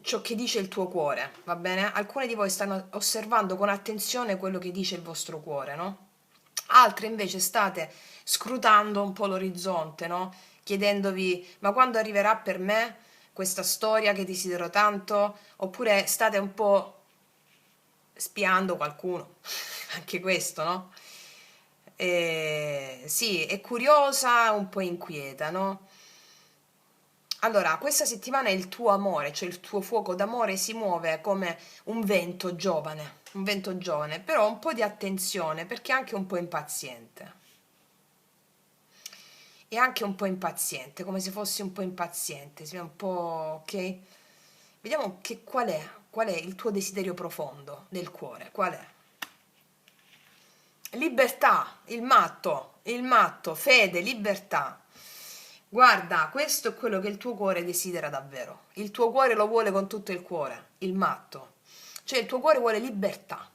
ciò che dice il tuo cuore, va bene? Alcuni di voi stanno osservando con attenzione quello che dice il vostro cuore, no? Altre invece state scrutando un po' l'orizzonte, no? Chiedendovi, ma quando arriverà per me questa storia che desidero tanto? Oppure state un po' spiando qualcuno, anche questo, no? Sì, è curiosa, un po' inquieta, no? Allora, questa settimana il tuo amore, cioè il tuo fuoco d'amore si muove come un vento giovane, però un po' di attenzione perché è anche un po' impaziente. È anche un po' impaziente, come se fossi un po' impaziente, si è un po', ok? Vediamo qual è il tuo desiderio profondo del cuore, qual è? Libertà, il matto, fede, libertà. Guarda, questo è quello che il tuo cuore desidera davvero. Il tuo cuore lo vuole con tutto il cuore, il matto. Cioè il tuo cuore vuole libertà,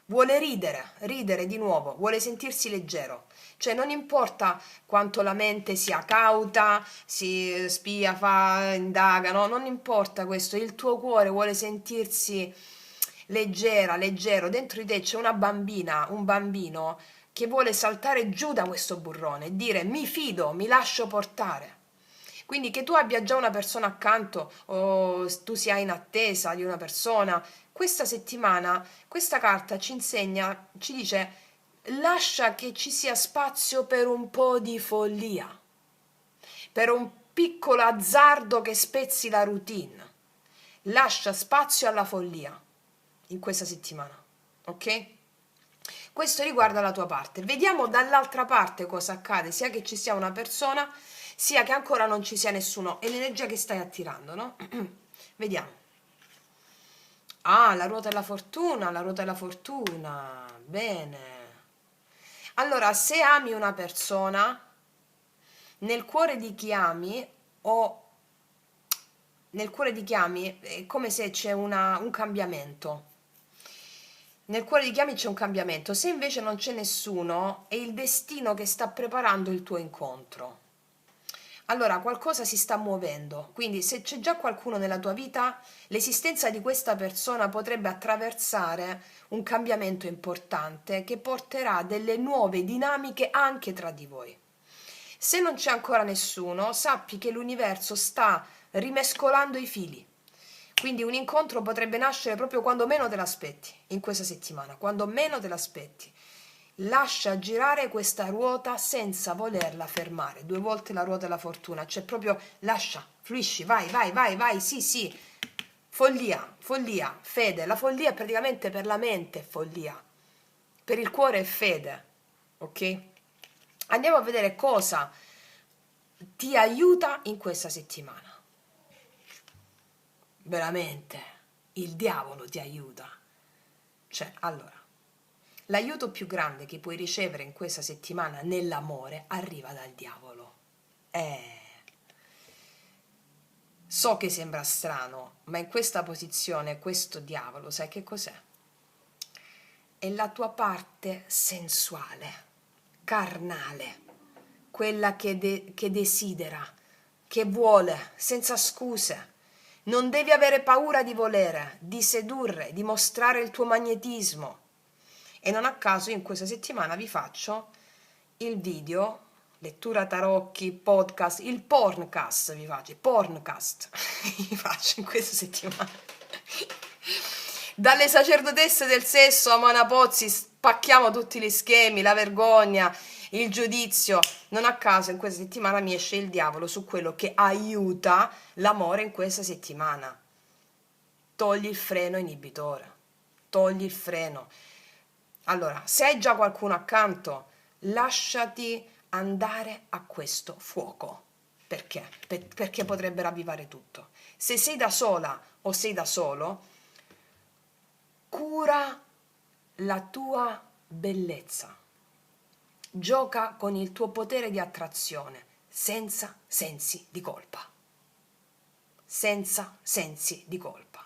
vuole ridere di nuovo, vuole sentirsi leggero. Cioè non importa quanto la mente sia cauta, si spia, fa, indaga, no? Non importa questo, il tuo cuore vuole sentirsi leggera, leggero. Dentro di te c'è una bambina, un bambino che vuole saltare giù da questo burrone e dire mi fido, mi lascio portare. Quindi che tu abbia già una persona accanto o tu sia in attesa di una persona, questa settimana questa carta ci insegna, ci dice lascia che ci sia spazio per un po' di follia, per un piccolo azzardo che spezzi la routine. Lascia spazio alla follia in questa settimana, ok? Questo riguarda la tua parte. Vediamo dall'altra parte cosa accade, sia che ci sia una persona, sia che ancora non ci sia nessuno. È l'energia che stai attirando, no? Vediamo. Ah, la ruota della fortuna, la ruota della fortuna. Bene. Allora, se ami una persona, nel cuore di chi ami o nel cuore di chi ami è come se c'è un cambiamento. Nel cuore di chi ami c'è un cambiamento. Se invece non c'è nessuno, è il destino che sta preparando il tuo incontro. Allora, qualcosa si sta muovendo, quindi se c'è già qualcuno nella tua vita, l'esistenza di questa persona potrebbe attraversare un cambiamento importante che porterà delle nuove dinamiche anche tra di voi. Se non c'è ancora nessuno, sappi che l'universo sta rimescolando i fili. Quindi un incontro potrebbe nascere proprio quando meno te l'aspetti, in questa settimana, quando meno te l'aspetti. Lascia girare questa ruota senza volerla fermare. 2 volte la ruota della fortuna, cioè proprio lascia, fluisci, vai, sì, sì. Follia, follia, fede. La follia è praticamente per la mente, è follia. Per il cuore è fede, ok? Andiamo a vedere cosa ti aiuta in questa settimana. Veramente, il diavolo ti aiuta. Cioè, allora, l'aiuto più grande che puoi ricevere in questa settimana nell'amore arriva dal diavolo. So che sembra strano, ma in questa posizione questo diavolo, sai che cos'è? È la tua parte sensuale, carnale, quella che desidera, che vuole, senza scuse. Non devi avere paura di volere, di sedurre, di mostrare il tuo magnetismo. E non a caso in questa settimana vi faccio il video, lettura tarocchi, podcast, il porncast vi faccio, il porncast vi faccio in questa settimana. Dalle sacerdotesse del sesso a Mona Pozzi spacchiamo tutti gli schemi, la vergogna, il giudizio. Non a caso in questa settimana mi esce il diavolo su quello che aiuta l'amore in questa settimana. Togli il freno inibitore, togli il freno. Allora, se hai già qualcuno accanto, lasciati andare a questo fuoco. Perché? Perché potrebbe ravvivare tutto. Se sei da sola o sei da solo, cura la tua bellezza. Gioca con il tuo potere di attrazione, senza sensi di colpa. Senza sensi di colpa.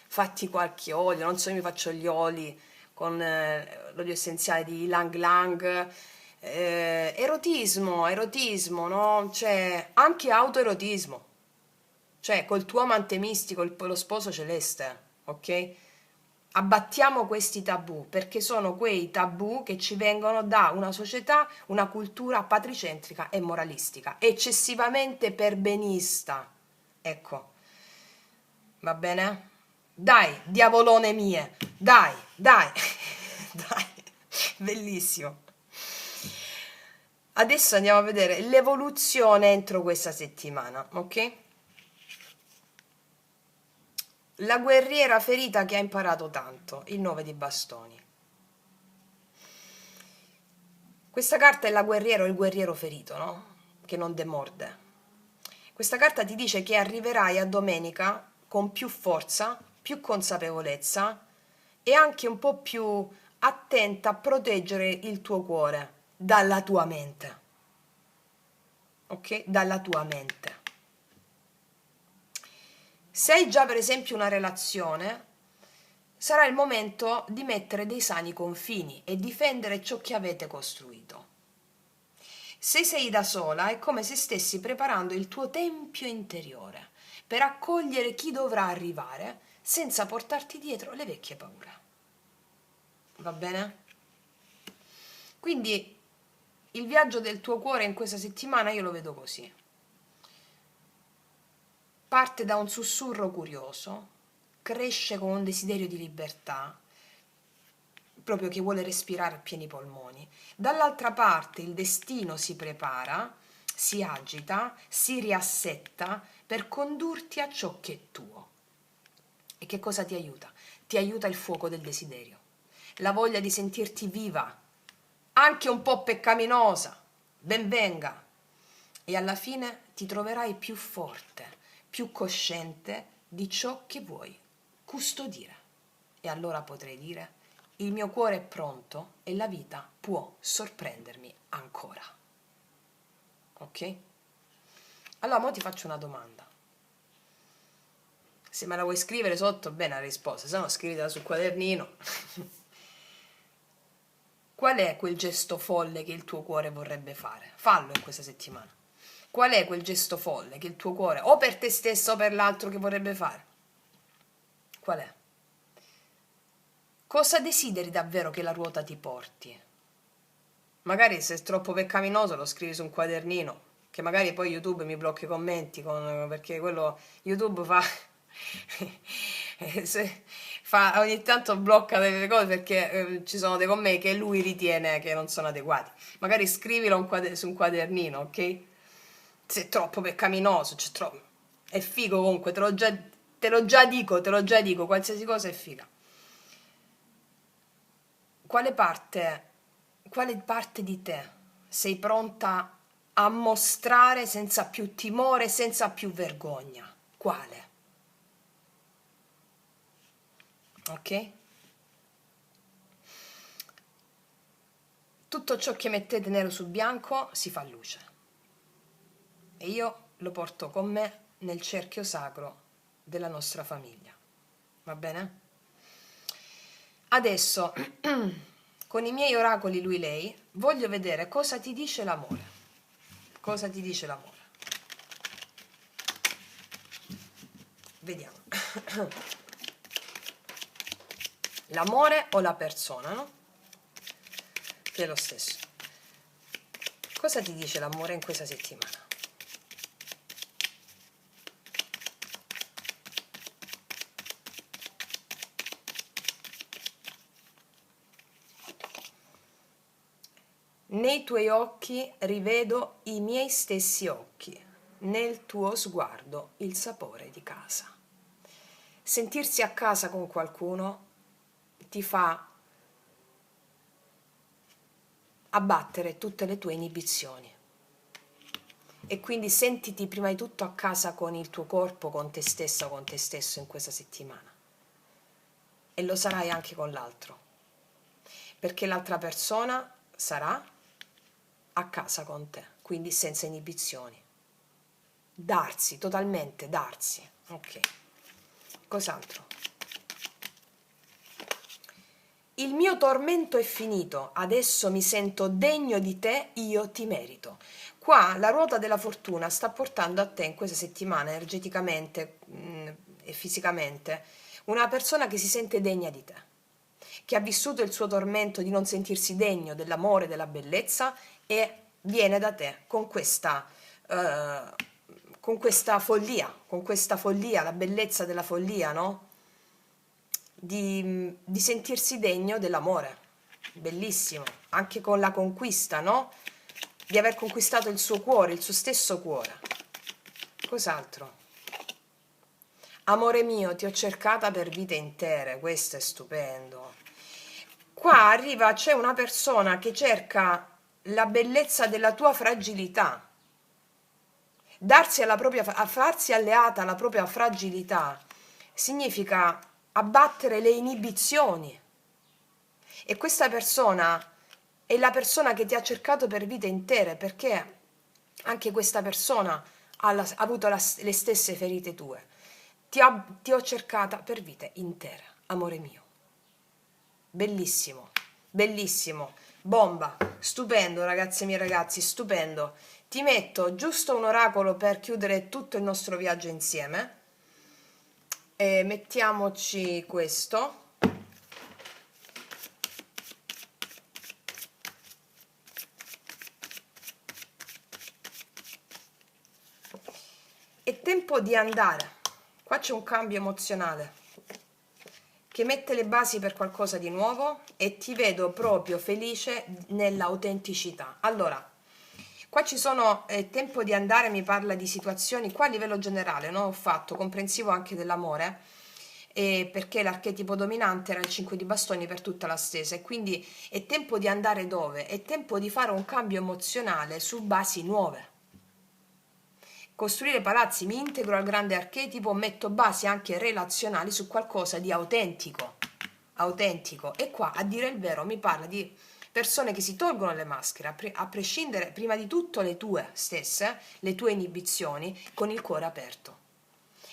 Fatti qualche olio, non so, io mi faccio gli oli con l'olio essenziale di Ylang Ylang, erotismo, no? Cioè, anche autoerotismo, cioè col tuo amante mistico, lo sposo celeste, ok? Abbattiamo questi tabù, perché sono quei tabù che ci vengono da una società, una cultura patricentrica e moralistica, eccessivamente perbenista. Ecco, va bene? Dai, diavolone mie, dai, dai, bellissimo. Adesso andiamo a vedere l'evoluzione entro questa settimana, ok? La guerriera ferita che ha imparato tanto, il 9 di bastoni. Questa carta è la guerriera o il guerriero ferito, no? Che non demorde. Questa carta ti dice che arriverai a domenica con più forza, più consapevolezza e anche un po' più attenta a proteggere il tuo cuore dalla tua mente. Ok? Dalla tua mente. Se hai già per esempio una relazione, sarà il momento di mettere dei sani confini e difendere ciò che avete costruito. Se sei da sola è come se stessi preparando il tuo tempio interiore per accogliere chi dovrà arrivare senza portarti dietro le vecchie paure. Va bene? Quindi il viaggio del tuo cuore in questa settimana io lo vedo così. Parte da un sussurro curioso, cresce con un desiderio di libertà, proprio che vuole respirare a pieni polmoni. Dall'altra parte il destino si prepara, si agita, si riassetta per condurti a ciò che è tuo. E che cosa ti aiuta? Ti aiuta il fuoco del desiderio, la voglia di sentirti viva, anche un po' peccaminosa, ben venga. E alla fine ti troverai più forte, più cosciente di ciò che vuoi custodire. E allora potrai dire: il mio cuore è pronto e la vita può sorprendermi ancora. Ok? Allora, mo ti faccio una domanda. Se me la vuoi scrivere sotto, bene la risposta, se no scrivitela sul quadernino. Qual è quel gesto folle che il tuo cuore vorrebbe fare? Fallo in questa settimana. Qual è quel gesto folle che il tuo cuore, o per te stesso o per l'altro, che vorrebbe fare? Qual è? Cosa desideri davvero che la ruota ti porti? Magari se è troppo peccaminoso lo scrivi su un quadernino, che magari poi YouTube mi blocca i commenti, perché quello YouTube ogni tanto blocca delle cose perché ci sono dei commenti che lui ritiene che non sono adeguati. Magari scrivilo su un quadernino, ok? Se è troppo peccaminoso, è figo comunque, te lo già dico, qualsiasi cosa è figa. Quale parte di te sei pronta a mostrare senza più timore, senza più vergogna? Quale? Ok? Tutto ciò che mettete nero su bianco si fa luce. E io lo porto con me nel cerchio sacro della nostra famiglia. Va bene? Adesso, con i miei oracoli lui-lei, voglio vedere cosa ti dice l'amore. Cosa ti dice l'amore? vediamo. L'amore o la persona, no? Che è lo stesso. Cosa ti dice l'amore in questa settimana? Nei tuoi occhi rivedo i miei stessi occhi, nel tuo sguardo il sapore di casa. Sentirsi a casa con qualcuno ti fa abbattere tutte le tue inibizioni e quindi sentiti prima di tutto a casa con il tuo corpo, con te stessa o con te stesso in questa settimana, e lo sarai anche con l'altro, perché l'altra persona sarà a casa con te, quindi senza inibizioni. Darsi, totalmente darsi. Ok. Cos'altro? Il mio tormento è finito, adesso mi sento degno di te, io ti merito. Qua la ruota della fortuna sta portando a te in questa settimana, energeticamente e fisicamente, una persona che si sente degna di te, che ha vissuto il suo tormento di non sentirsi degno dell'amore, della bellezza, e viene da te con questa follia, la bellezza della follia, no? Di sentirsi degno dell'amore, bellissimo, anche con la conquista, no? Di aver conquistato il suo cuore, il suo stesso cuore. Cos'altro? Amore mio, ti ho cercata per vite intere, questo è stupendo. Qua arriva, c'è una persona che cerca la bellezza della tua fragilità, a farsi alleata alla propria fragilità significa abbattere le inibizioni, e questa persona è la persona che ti ha cercato per vite intere, perché anche questa persona ha avuto le stesse ferite tue. Ti ho cercata per vite intere, amore mio. Bellissimo, bellissimo, bomba, stupendo ragazze e miei ragazzi, stupendo. Ti metto giusto un oracolo per chiudere tutto il nostro viaggio insieme. E mettiamoci questo. È tempo di andare. Qua c'è un cambio emozionale che mette le basi per qualcosa di nuovo, e ti vedo proprio felice nell'autenticità. Allora, qua ci sono, tempo di andare, mi parla di situazioni, qua a livello generale, no? Ho fatto comprensivo anche dell'amore, perché l'archetipo dominante era il 5 di bastoni per tutta la stesa, e quindi è tempo di andare dove? È tempo di fare un cambio emozionale su basi nuove. Costruire palazzi, mi integro al grande archetipo, metto basi anche relazionali su qualcosa di autentico, e qua a dire il vero mi parla di persone che si tolgono le maschere, a prescindere prima di tutto le tue stesse, le tue inibizioni, con il cuore aperto.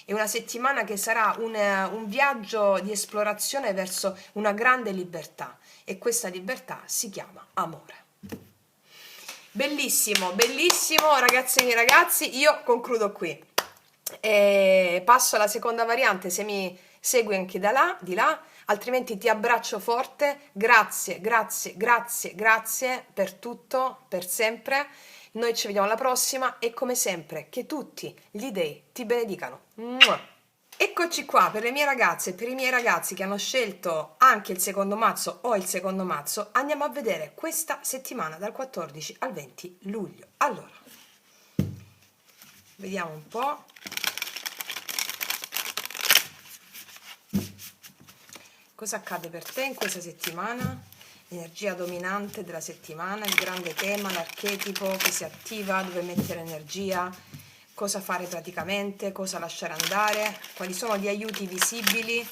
È una settimana che sarà un viaggio di esplorazione verso una grande libertà, e questa libertà si chiama amore. Bellissimo, bellissimo ragazzi e miei ragazzi, io concludo qui. Passo alla seconda variante, se mi segui anche di là, altrimenti ti abbraccio forte. Grazie, grazie, grazie, grazie per tutto, per sempre. Noi ci vediamo alla prossima, e come sempre che tutti gli dei ti benedicano. Mua! Eccoci qua per le mie ragazze e per i miei ragazzi che hanno scelto anche il secondo mazzo o il secondo mazzo. Andiamo a vedere questa settimana dal 14 al 20 luglio. Allora, vediamo un po'. Cosa accade per te in questa settimana? L'energia dominante della settimana, il grande tema, l'archetipo che si attiva, dove mettere energia, cosa fare praticamente, cosa lasciare andare, quali sono gli aiuti visibili,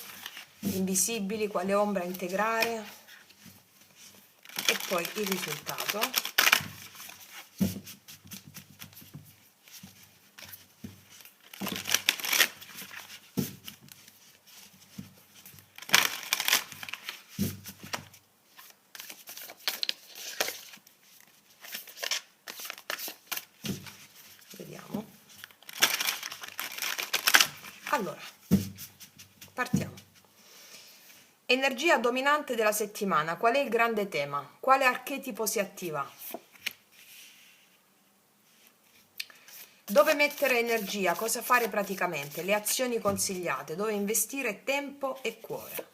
invisibili, quale ombra integrare, e poi il risultato. Vediamo. Allora, Partiamo. Energia dominante della settimana. Qual è il grande tema? Quale archetipo si attiva? Dove mettere energia? Cosa fare praticamente? Le azioni consigliate. Dove investire tempo e cuore.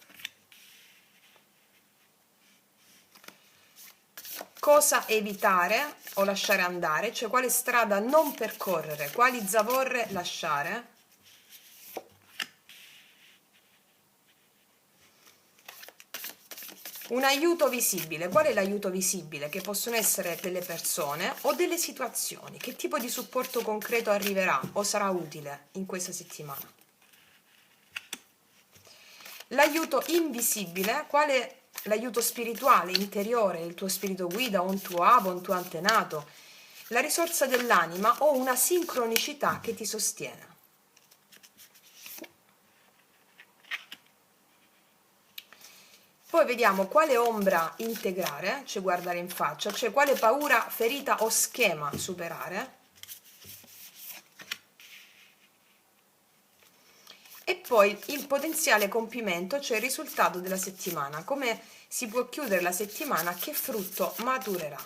Cosa evitare o lasciare andare, cioè quale strada non percorrere, quali zavorre lasciare. Un aiuto visibile, qual è l'aiuto visibile? Che possono essere delle persone o delle situazioni. Che tipo di supporto concreto arriverà o sarà utile in questa settimana? L'aiuto invisibile, quale l'aiuto spirituale, interiore, il tuo spirito guida o un tuo avo, un tuo antenato, la risorsa dell'anima o una sincronicità che ti sostiene. Poi vediamo quale ombra integrare, cioè guardare in faccia, cioè quale paura, ferita o schema superare. E poi il potenziale compimento, cioè il risultato della settimana, come si può chiudere la settimana, che frutto maturerà.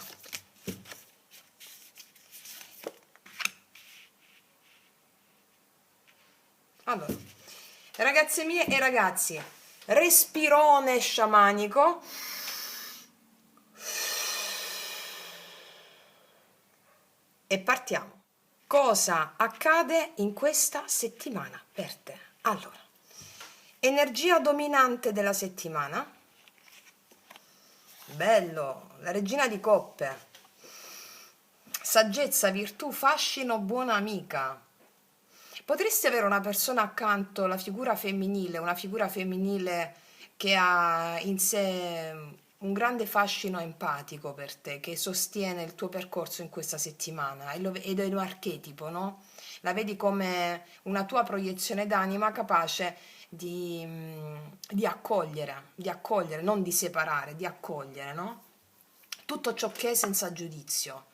Allora, ragazze mie e ragazzi, respirone sciamanico. E partiamo. Cosa accade in questa settimana per te? Allora, energia dominante della settimana. Bello, la regina di coppe. Saggezza, virtù, fascino, buona amica. Potresti avere una persona accanto, la figura femminile, una figura femminile che ha in sé un grande fascino empatico per te, che sostiene il tuo percorso in questa settimana ed è un archetipo, no? La vedi come una tua proiezione d'anima capace di accogliere, non di separare, di accogliere, no? Tutto ciò che è senza giudizio.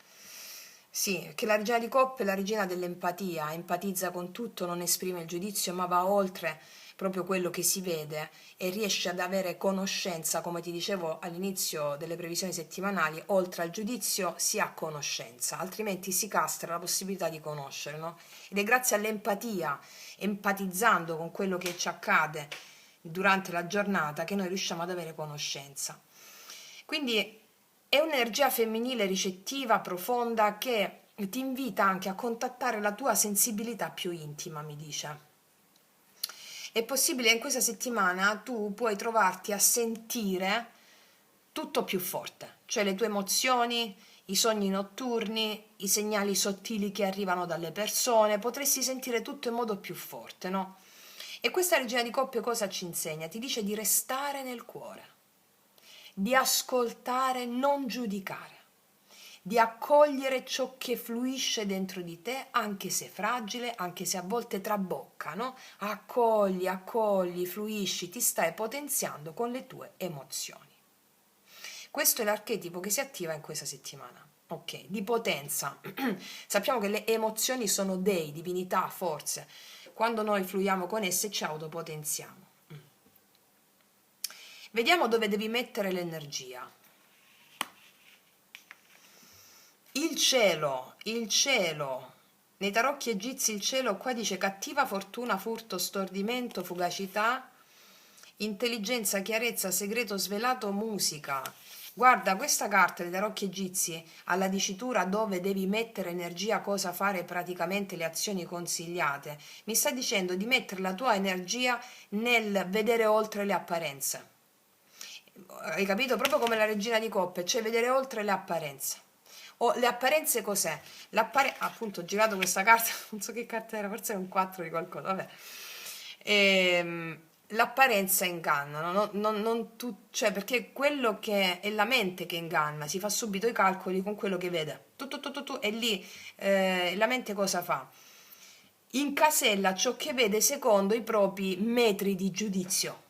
Sì, che la regina di coppe è la regina dell'empatia, empatizza con tutto, non esprime il giudizio, ma va oltre proprio quello che si vede e riesce ad avere conoscenza, come ti dicevo all'inizio delle previsioni settimanali, oltre al giudizio si ha conoscenza, altrimenti si castra la possibilità di conoscere, no? Ed è grazie all'empatia, empatizzando con quello che ci accade durante la giornata, che noi riusciamo ad avere conoscenza. Quindi è un'energia femminile ricettiva, profonda, che ti invita anche a contattare la tua sensibilità più intima, mi dice. È possibile che in questa settimana tu puoi trovarti a sentire tutto più forte, cioè le tue emozioni, i sogni notturni, i segnali sottili che arrivano dalle persone, potresti sentire tutto in modo più forte, no? E questa regina di coppe cosa ci insegna? Ti dice di restare nel cuore, di ascoltare, non giudicare, di accogliere ciò che fluisce dentro di te, anche se fragile, anche se a volte trabocca, no? Accogli, fluisci, ti stai potenziando con le tue emozioni. Questo è l'archetipo che si attiva in questa settimana. Ok, di potenza. Sappiamo che le emozioni sono dei, divinità, forze. Quando noi fluiamo con esse ci autopotenziamo. Vediamo dove devi mettere l'energia. Il cielo. Nei tarocchi egizi il cielo qua dice cattiva fortuna, furto, stordimento, fugacità, intelligenza, chiarezza, segreto svelato, musica. Guarda, questa carta dei tarocchi egizi alla dicitura dove devi mettere energia, cosa fare praticamente, le azioni consigliate, mi sta dicendo di mettere la tua energia nel vedere oltre le apparenze. Hai capito? Proprio come la regina di coppe, cioè vedere oltre le apparenze. O le apparenze cos'è? Appunto ho girato questa carta, non so che carta era, forse è un 4 di qualcosa, vabbè. L'apparenza inganna, no? Cioè perché quello che è la mente che inganna, si fa subito i calcoli con quello che vede. E lì la mente cosa fa? Incasella ciò che vede secondo i propri metri di giudizio.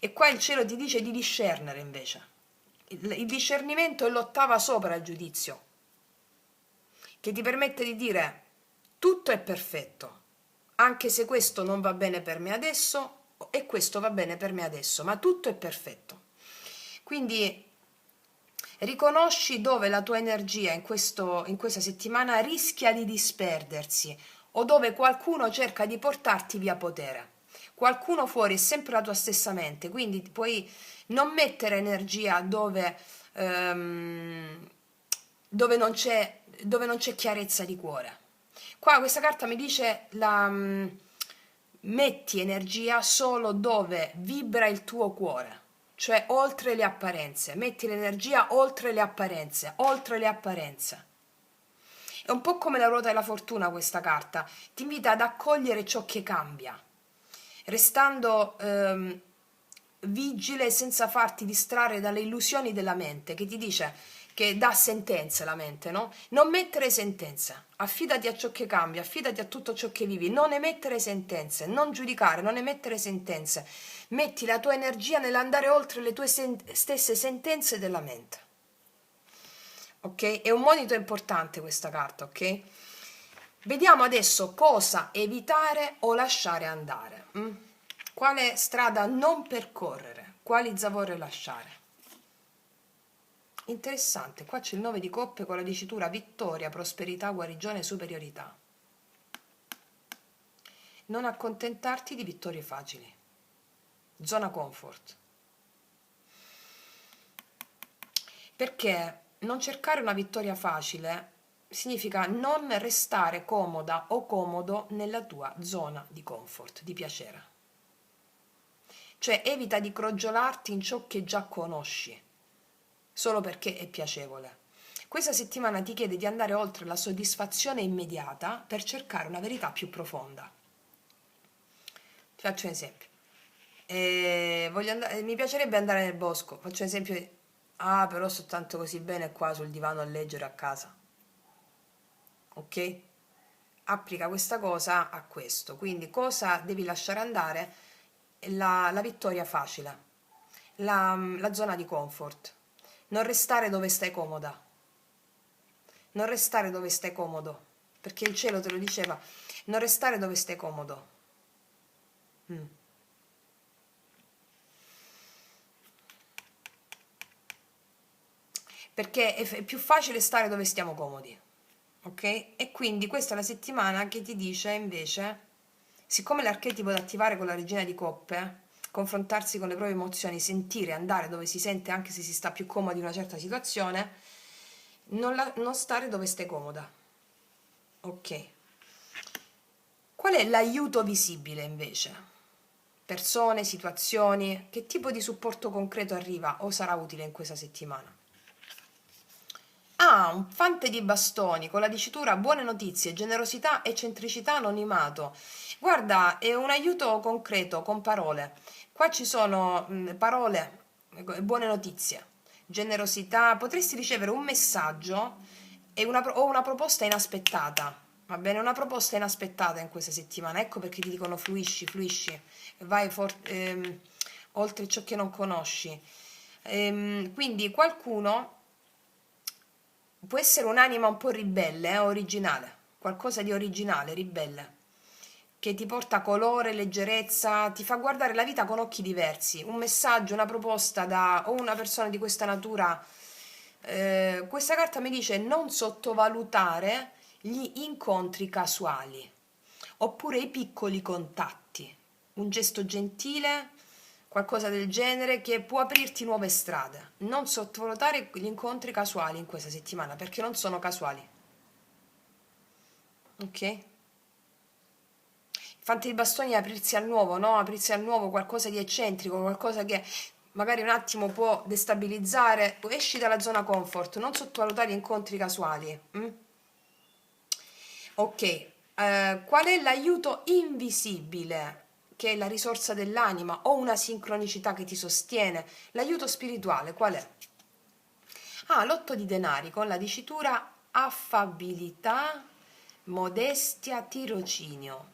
E qua il cielo ti dice di discernere invece. Il discernimento è l'ottava sopra il giudizio, che ti permette di dire tutto è perfetto, anche se questo non va bene per me adesso, e questo va bene per me adesso, ma tutto è perfetto. Quindi riconosci dove la tua energia in questa settimana rischia di disperdersi o dove qualcuno cerca di portarti via potere. Qualcuno fuori è sempre la tua stessa mente, quindi puoi non mettere energia dove non c'è chiarezza di cuore. Qua questa carta mi dice metti energia solo dove vibra il tuo cuore, cioè oltre le apparenze, metti l'energia oltre le apparenze, oltre le apparenze. È un po' come la ruota della fortuna questa carta, ti invita ad accogliere ciò che cambia, restando vigile senza farti distrarre dalle illusioni della mente che ti dice che dà sentenze la mente, no? Non mettere sentenze, affidati a ciò che cambia, affidati a tutto ciò che vivi, non emettere sentenze, non giudicare, non emettere sentenze, metti la tua energia nell'andare oltre le tue stesse sentenze della mente, ok? È un monito importante questa carta, ok? Vediamo adesso cosa evitare o lasciare andare. Quale strada non percorrere, quali zavorre lasciare. Interessante, qua c'è il 9 di coppe con la dicitura vittoria, prosperità, guarigione, superiorità. Non accontentarti di vittorie facili. Zona comfort. Perché non cercare una vittoria facile significa non restare comoda o comodo nella tua zona di comfort, di piacere. Cioè evita di crogiolarti in ciò che già conosci, solo perché è piacevole. Questa settimana ti chiede di andare oltre la soddisfazione immediata per cercare una verità più profonda. Ti faccio un esempio. Mi piacerebbe andare nel bosco. Faccio un esempio. Però sto tanto così bene qua sul divano a leggere a casa. Ok? Applica questa cosa a questo. Quindi cosa devi lasciare andare? La vittoria facile, la zona di comfort. Non restare dove stai comoda. Non restare dove stai comodo. Perché il cielo te lo diceva. Non restare dove stai comodo. Perché è più facile stare dove stiamo comodi, ok? E quindi questa è la settimana che ti dice invece, siccome l'archetipo da attivare con la regina di coppe, confrontarsi con le proprie emozioni, sentire, andare dove si sente anche se si sta più comodi in una certa situazione, non stare dove stai comoda, ok? Qual è l'aiuto visibile invece? Persone, situazioni, che tipo di supporto concreto arriva o sarà utile in questa settimana? Un fante di bastoni con la dicitura buone notizie, generosità, eccentricità, anonimato. Guarda, è un aiuto concreto con parole. Qua ci sono parole, buone notizie, generosità. Potresti ricevere un messaggio o una proposta inaspettata. Va bene, una proposta inaspettata in questa settimana. Ecco perché ti dicono fluisci, fluisci, vai oltre ciò che non conosci. Quindi qualcuno può essere un'anima un po' ribelle, originale, qualcosa di originale, ribelle, che ti porta colore, leggerezza, ti fa guardare la vita con occhi diversi, un messaggio, una proposta da o una persona di questa natura. Questa carta mi dice non sottovalutare gli incontri casuali, oppure i piccoli contatti, un gesto gentile, qualcosa del genere che può aprirti nuove strade. Non sottovalutare gli incontri casuali in questa settimana perché non sono casuali. Ok? Il fante di bastoni è aprirsi al nuovo, no? Aprirsi al nuovo, qualcosa di eccentrico, qualcosa che magari un attimo può destabilizzare. Esci dalla zona comfort, non sottovalutare gli incontri casuali. Ok, qual è l'aiuto invisibile, che è la risorsa dell'anima o una sincronicità che ti sostiene? L'aiuto spirituale qual è? L'otto di denari con la dicitura affabilità, modestia, tirocinio.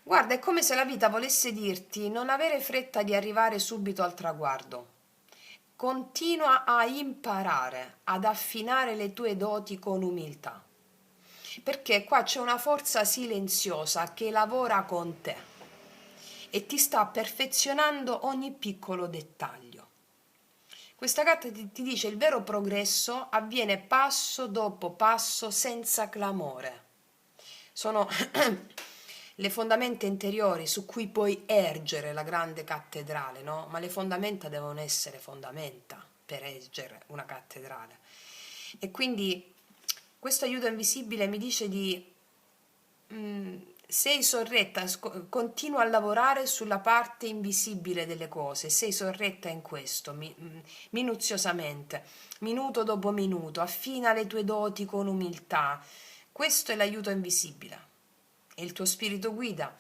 Guarda, è come se la vita volesse dirti non avere fretta di arrivare subito al traguardo. Continua a imparare, ad affinare le tue doti con umiltà. perché qua c'è una forza silenziosa che lavora con te e ti sta perfezionando ogni piccolo dettaglio. Questa carta ti dice il vero progresso avviene passo dopo passo senza clamore. Sono le fondamenta interiori su cui puoi ergere la grande cattedrale, no? Ma le fondamenta devono essere fondamenta per ergere una cattedrale. E quindi questo aiuto invisibile mi dice di sei sorretta, continua a lavorare sulla parte invisibile delle cose, sei sorretta in questo, minuziosamente, minuto dopo minuto, affina le tue doti con umiltà. Questo è l'aiuto invisibile. E il tuo spirito guida,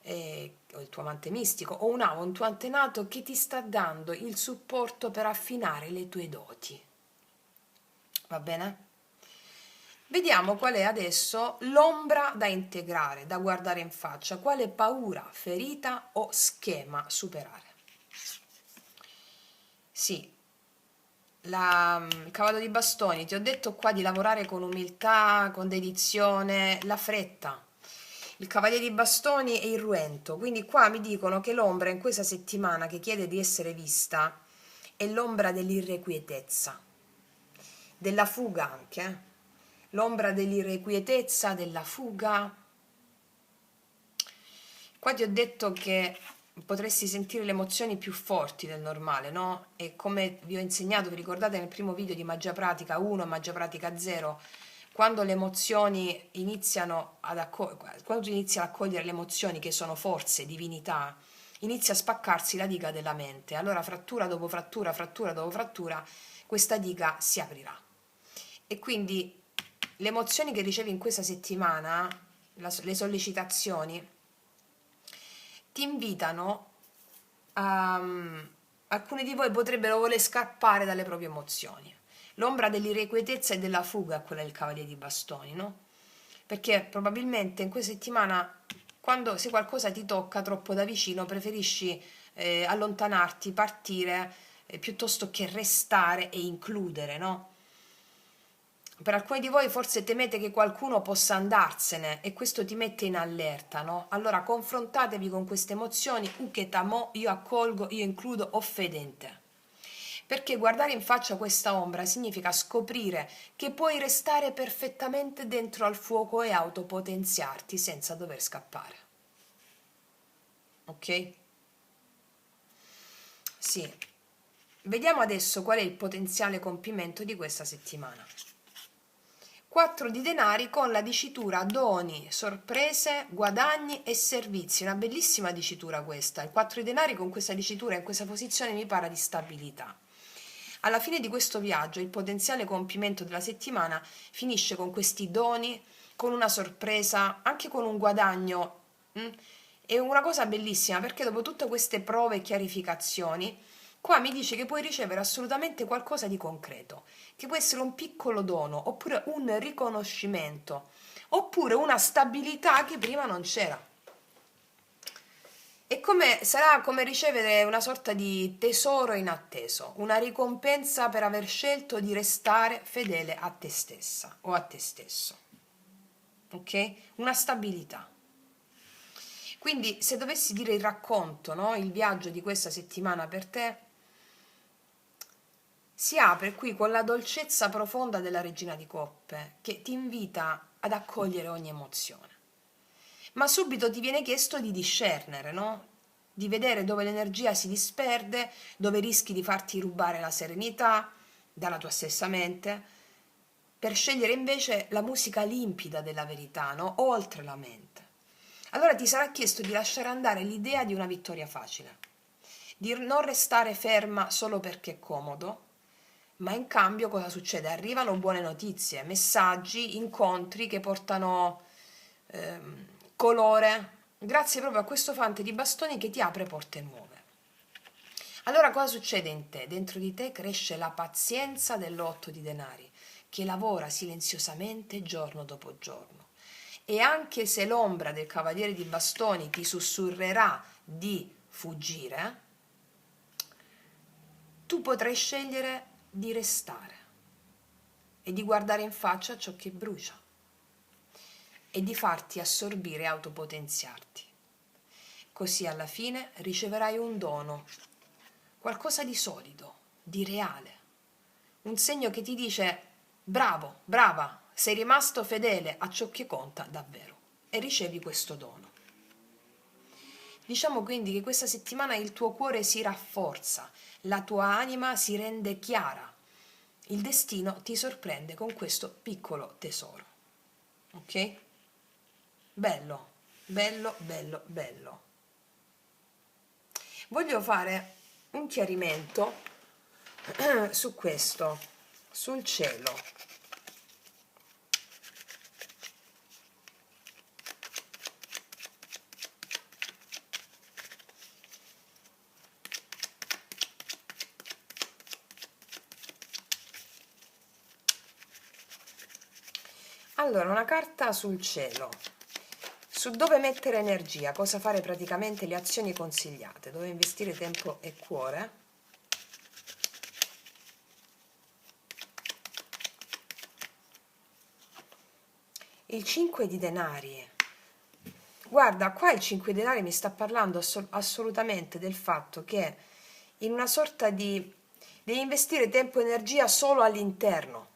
o il tuo amante mistico, o un tuo antenato che ti sta dando il supporto per affinare le tue doti. Va bene? Vediamo qual è adesso l'ombra da integrare, da guardare in faccia, quale paura, ferita o schema superare. Sì, il cavallo di bastoni, ti ho detto qua di lavorare con umiltà, con dedizione, la fretta. Il cavaliere di bastoni è irruento, quindi qua mi dicono che l'ombra in questa settimana che chiede di essere vista è l'ombra dell'irrequietezza, della fuga anche, l'ombra dell'irrequietezza, della fuga. Qua ti ho detto che potresti sentire le emozioni più forti del normale, no? E come vi ho insegnato, vi ricordate nel primo video di Magia Pratica 1 e Magia Pratica 0, quando le emozioni iniziano quando tu inizi ad accogliere le emozioni che sono forze, divinità, inizia a spaccarsi la diga della mente. Allora frattura dopo frattura, frattura dopo frattura, questa diga si aprirà. E quindi le emozioni che ricevi in questa settimana, le sollecitazioni, ti invitano a... alcuni di voi potrebbero voler scappare dalle proprie emozioni. L'ombra dell'irrequietezza e della fuga è quella del cavaliere di bastoni, no? Perché probabilmente in questa settimana, se qualcosa ti tocca troppo da vicino, preferisci allontanarti, partire, piuttosto che restare e includere, no? Per alcuni di voi forse temete che qualcuno possa andarsene e questo ti mette in allerta, no? Allora confrontatevi con queste emozioni, uketamo, io accolgo, io includo, ho fede in te. Perché guardare in faccia questa ombra significa scoprire che puoi restare perfettamente dentro al fuoco e autopotenziarti senza dover scappare. Ok? Sì. Vediamo adesso qual è il potenziale compimento di questa settimana. 4 di denari con la dicitura doni, sorprese, guadagni e servizi. Una bellissima dicitura questa. Il 4 di denari con questa dicitura in questa posizione mi parla di stabilità. Alla fine di questo viaggio il potenziale compimento della settimana finisce con questi doni, con una sorpresa, anche con un guadagno. È una cosa bellissima perché dopo tutte queste prove e chiarificazioni, qua mi dice che puoi ricevere assolutamente qualcosa di concreto, che può essere un piccolo dono, oppure un riconoscimento, oppure una stabilità che prima non c'era. Sarà come ricevere una sorta di tesoro inatteso, una ricompensa per aver scelto di restare fedele a te stessa o a te stesso. Ok? Una stabilità. Quindi se dovessi dire il racconto, no? Il viaggio di questa settimana per te, si apre qui con la dolcezza profonda della Regina di Coppe, che ti invita ad accogliere ogni emozione. Ma subito ti viene chiesto di discernere, no? Di vedere dove l'energia si disperde, dove rischi di farti rubare la serenità dalla tua stessa mente, per scegliere invece la musica limpida della verità, no? Oltre la mente. Allora ti sarà chiesto di lasciare andare l'idea di una vittoria facile, di non restare ferma solo perché è comodo, ma in cambio cosa succede? Arrivano buone notizie, messaggi, incontri che portano colore, grazie proprio a questo fante di bastoni che ti apre porte nuove. Allora cosa succede in te? Dentro di te cresce la pazienza dell'8 di denari, che lavora silenziosamente giorno dopo giorno. E anche se l'ombra del cavaliere di bastoni ti sussurrerà di fuggire, tu potrai scegliere di restare e di guardare in faccia ciò che brucia. e di farti assorbire e autopotenziarti. Così alla fine riceverai un dono, qualcosa di solido, di reale, un segno che ti dice bravo, brava, sei rimasto fedele a ciò che conta davvero e ricevi questo dono. Diciamo quindi che questa settimana il tuo cuore si rafforza, la tua anima si rende chiara, il destino ti sorprende con questo piccolo tesoro. Ok? Bello, bello, bello, bello. Voglio fare un chiarimento su questo, sul cielo. Allora, una carta sul cielo, su dove mettere energia, cosa fare praticamente, le azioni consigliate, dove investire tempo e cuore. Il 5 di denari. Guarda, qua il 5 di denari mi sta parlando assolutamente del fatto che in una sorta di... devi investire tempo e energia solo all'interno.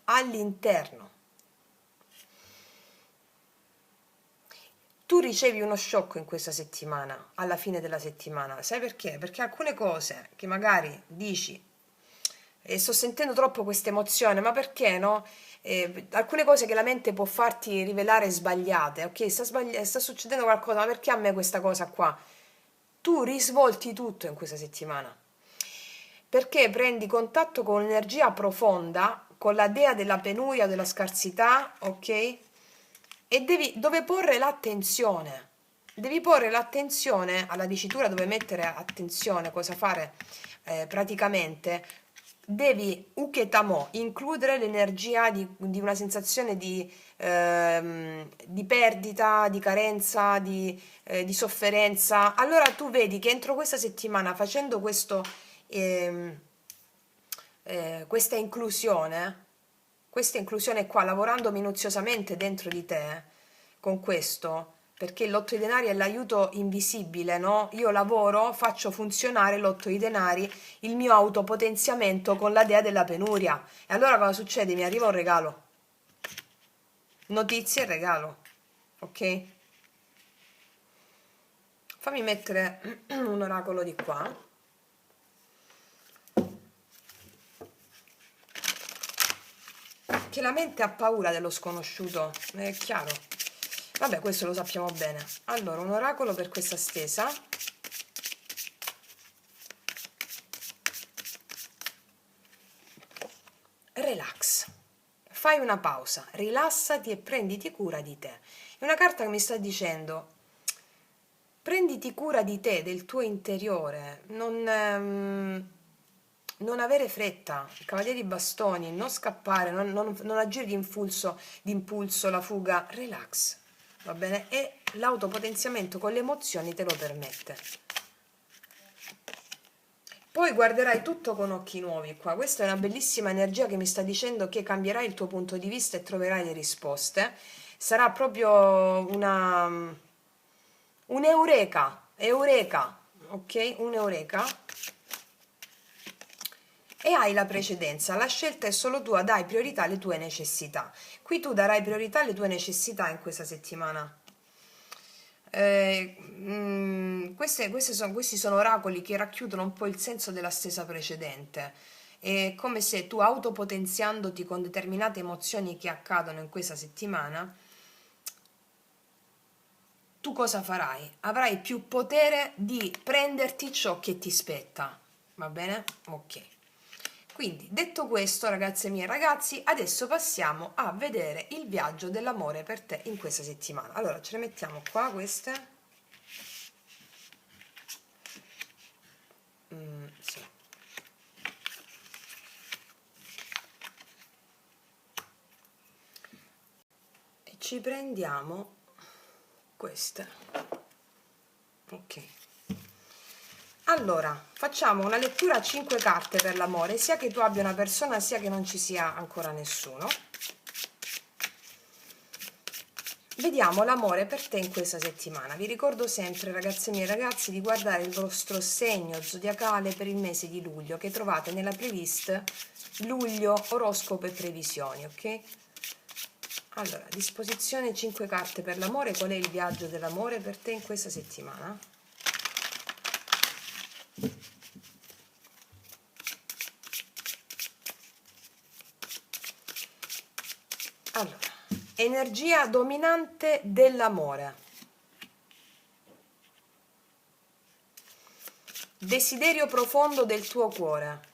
All'interno. Tu ricevi uno sciocco in questa settimana, alla fine della settimana. Sai perché? Perché alcune cose che magari dici, e sto sentendo troppo questa emozione, ma perché no? Alcune cose che la mente può farti rivelare sbagliate, ok? Sta succedendo qualcosa, ma perché a me questa cosa qua? Tu risvolti tutto in questa settimana, perché prendi contatto con un'energia profonda, con la dea della penuria, della scarsità, ok? E dove porre l'attenzione. Devi porre l'attenzione alla dicitura dove mettere attenzione, cosa fare praticamente. Devi uketamo, includere l'energia di una sensazione di perdita, di carenza, di sofferenza. Allora tu vedi che entro questa settimana, facendo questa inclusione qua, lavorando minuziosamente dentro di te, con questo, perché l'otto di denari è l'aiuto invisibile, no? Io lavoro, faccio funzionare l'otto di denari, il mio autopotenziamento con la dea della penuria. E allora cosa succede? Mi arriva un regalo. Notizie e regalo. Ok? Fammi mettere un oracolo di qua. Che la mente ha paura dello sconosciuto, è chiaro. Vabbè, questo lo sappiamo bene. Allora, un oracolo per questa stesa. Relax. Fai una pausa, rilassati e prenditi cura di te. È una carta che mi sta dicendo: prenditi cura di te, del tuo interiore, non avere fretta, il cavaliere di bastoni, non scappare, non agire d'impulso, la fuga, relax, va bene? E l'autopotenziamento con le emozioni te lo permette. Poi guarderai tutto con occhi nuovi qua, questa è una bellissima energia che mi sta dicendo che cambierai il tuo punto di vista e troverai le risposte. Sarà proprio un'eureka, ok? Un'eureka. E hai la precedenza, la scelta è solo tua, dai priorità alle tue necessità. Qui tu darai priorità alle tue necessità in questa settimana. Questi sono oracoli che racchiudono un po' il senso della stesa precedente. È come se tu, autopotenziandoti con determinate emozioni che accadono in questa settimana, tu cosa farai? Avrai più potere di prenderti ciò che ti spetta. Va bene? Ok. Quindi, detto questo, ragazze mie e ragazzi, adesso passiamo a vedere il viaggio dell'amore per te in questa settimana. Allora, ce le mettiamo qua, queste. Sì. E ci prendiamo queste. Ok. Allora, facciamo una lettura a 5 carte per l'amore, sia che tu abbia una persona, sia che non ci sia ancora nessuno. Vediamo l'amore per te in questa settimana. Vi ricordo sempre, ragazze mie e ragazzi, di guardare il vostro segno zodiacale per il mese di luglio, che trovate nella playlist luglio, oroscopo e previsioni, ok? Allora, a disposizione 5 carte per l'amore. Qual è il viaggio dell'amore per te in questa settimana? Allora, energia dominante dell'amore. Desiderio profondo del tuo cuore.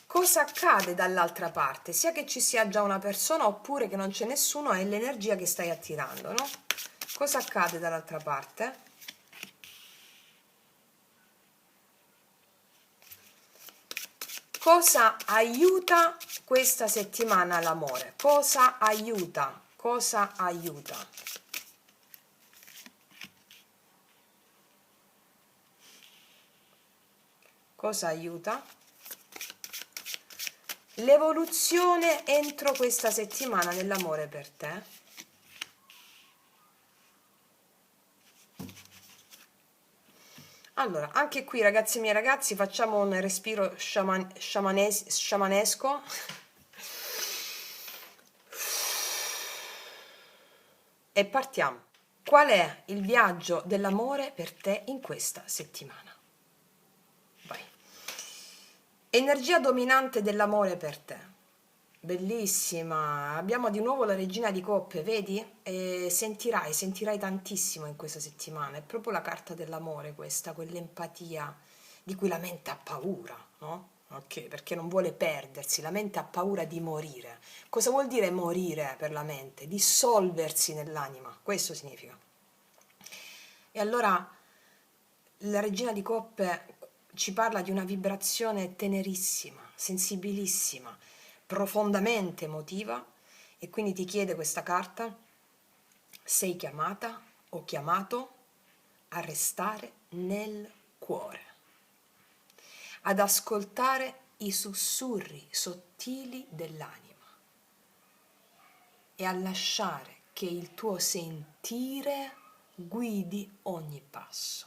Cosa accade dall'altra parte? Sia che ci sia già una persona oppure che non c'è nessuno, è l'energia che stai attirando, no? Cosa accade dall'altra parte? Cosa aiuta questa settimana l'amore? Cosa aiuta? Cosa aiuta? Cosa aiuta? L'evoluzione entro questa settimana nell'amore per te. Allora, anche qui ragazzi miei ragazzi, facciamo un respiro sciamanesco. E partiamo. Qual è il viaggio dell'amore per te in questa settimana? Vai. Energia dominante dell'amore per te. Bellissima. Abbiamo di nuovo la regina di coppe, vedi? E sentirai tantissimo in questa settimana. È proprio la carta dell'amore questa, quell'empatia di cui la mente ha paura, no? Ok, perché non vuole perdersi, la mente ha paura di morire. Cosa vuol dire morire per la mente? Dissolversi nell'anima, questo significa. E allora la regina di coppe ci parla di una vibrazione tenerissima, sensibilissima, profondamente emotiva, e quindi ti chiede questa carta: sei chiamata o chiamato a restare nel cuore, ad ascoltare i sussurri sottili dell'anima e a lasciare che il tuo sentire guidi ogni passo.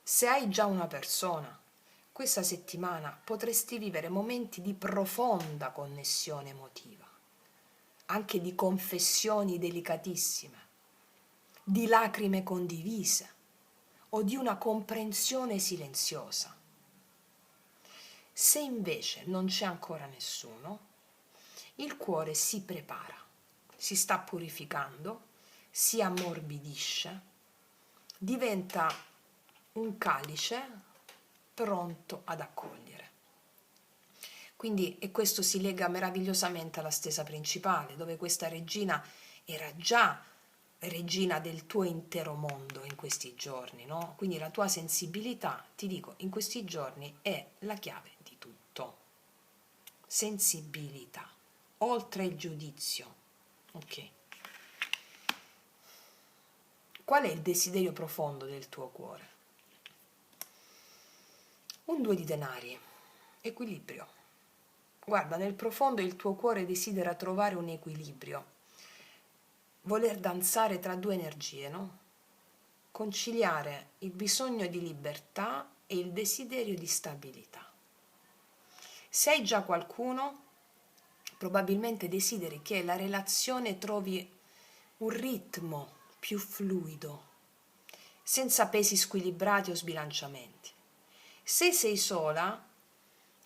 Se hai già una persona, questa settimana potresti vivere momenti di profonda connessione emotiva, anche di confessioni delicatissime, di lacrime condivise o di una comprensione silenziosa. Se invece non c'è ancora nessuno, il cuore si prepara, si sta purificando, si ammorbidisce, diventa un calice pronto ad accogliere. Quindi, e questo si lega meravigliosamente alla stesa principale, dove questa regina era già regina del tuo intero mondo in questi giorni, no? Quindi la tua sensibilità, ti dico, in questi giorni è la chiave di tutto. Sensibilità, oltre il giudizio. Ok. Qual è il desiderio profondo del tuo cuore? Un 2 di denari, equilibrio. Guarda, nel profondo il tuo cuore desidera trovare un equilibrio, voler danzare tra due energie, no? Conciliare il bisogno di libertà e il desiderio di stabilità. Se hai già qualcuno, probabilmente desideri che la relazione trovi un ritmo più fluido, senza pesi squilibrati o sbilanciamenti. Se sei sola,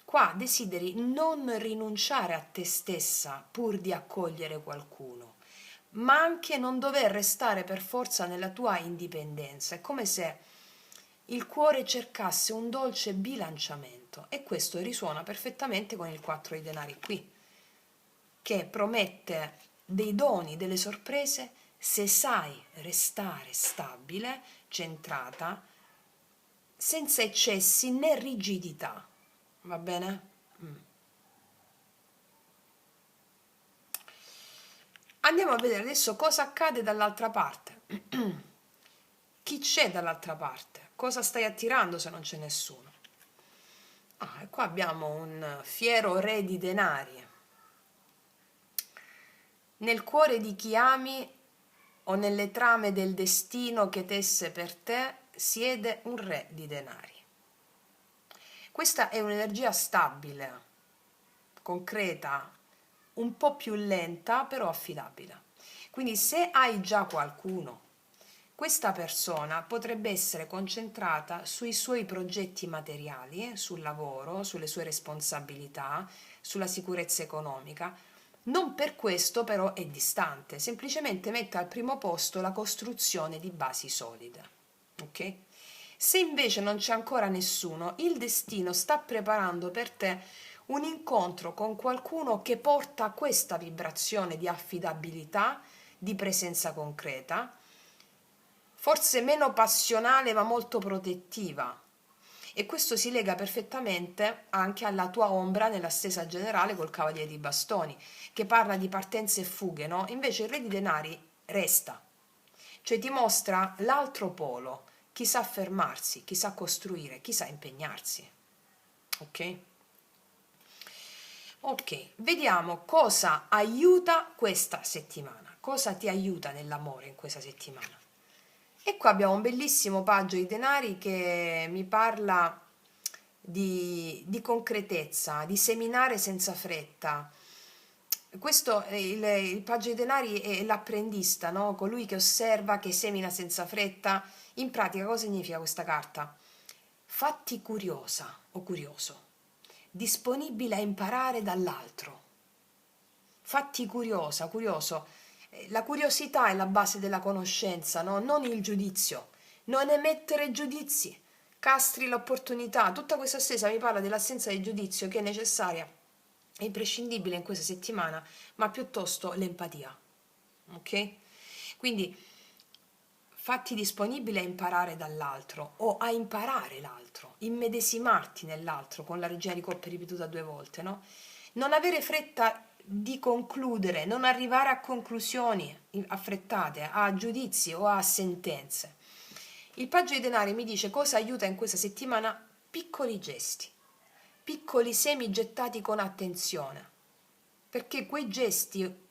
qua desideri non rinunciare a te stessa pur di accogliere qualcuno, ma anche non dover restare per forza nella tua indipendenza. È come se il cuore cercasse un dolce bilanciamento, e questo risuona perfettamente con il 4 di denari qui, che promette dei doni, delle sorprese, se sai restare stabile, centrata, senza eccessi né rigidità. Va bene? Andiamo a vedere adesso cosa accade dall'altra parte. Chi c'è dall'altra parte? Cosa stai attirando se non c'è nessuno? Ah, e qua abbiamo un fiero re di denari. Nel cuore di chi ami o nelle trame del destino che tesse per te siede un re di denari. Questa è un'energia stabile, concreta, un po' più lenta, però affidabile. Quindi se hai già qualcuno, questa persona potrebbe essere concentrata sui suoi progetti materiali, sul lavoro, sulle sue responsabilità, sulla sicurezza economica. Non per questo però è distante, semplicemente mette al primo posto la costruzione di basi solide. Ok? Se invece non c'è ancora nessuno, il destino sta preparando per te un incontro con qualcuno che porta questa vibrazione di affidabilità, di presenza concreta, forse meno passionale ma molto protettiva. E questo si lega perfettamente anche alla tua ombra nella stesa generale col Cavaliere di Bastoni, che parla di partenze e fughe, no? Invece il Re di Denari resta, cioè ti mostra l'altro polo, chi sa fermarsi, chi sa costruire, chi sa impegnarsi. Ok? Ok, vediamo cosa aiuta questa settimana, cosa ti aiuta nell'amore in questa settimana. E qua abbiamo un bellissimo paggio di denari che mi parla di concretezza, di seminare senza fretta. Questo il paggio di denari è l'apprendista, no? Colui che osserva, che semina senza fretta. In pratica cosa significa questa carta? Fatti curiosa o curioso, disponibile a imparare dall'altro. Fatti curiosa, curioso. La curiosità è la base della conoscenza, no? Non il giudizio. Non emettere giudizi. Castri l'opportunità. Tutta questa stesa mi parla dell'assenza di giudizio che è necessaria, è imprescindibile in questa settimana, ma piuttosto l'empatia. Ok? Quindi fatti disponibile a imparare dall'altro o a imparare l'altro, immedesimarti nell'altro con la regina di coppe ripetuta 2 volte, no? Non avere fretta di concludere, non arrivare a conclusioni affrettate, a giudizi o a sentenze. Il paggio di denari mi dice cosa aiuta in questa settimana: piccoli gesti, piccoli semi gettati con attenzione, perché quei gesti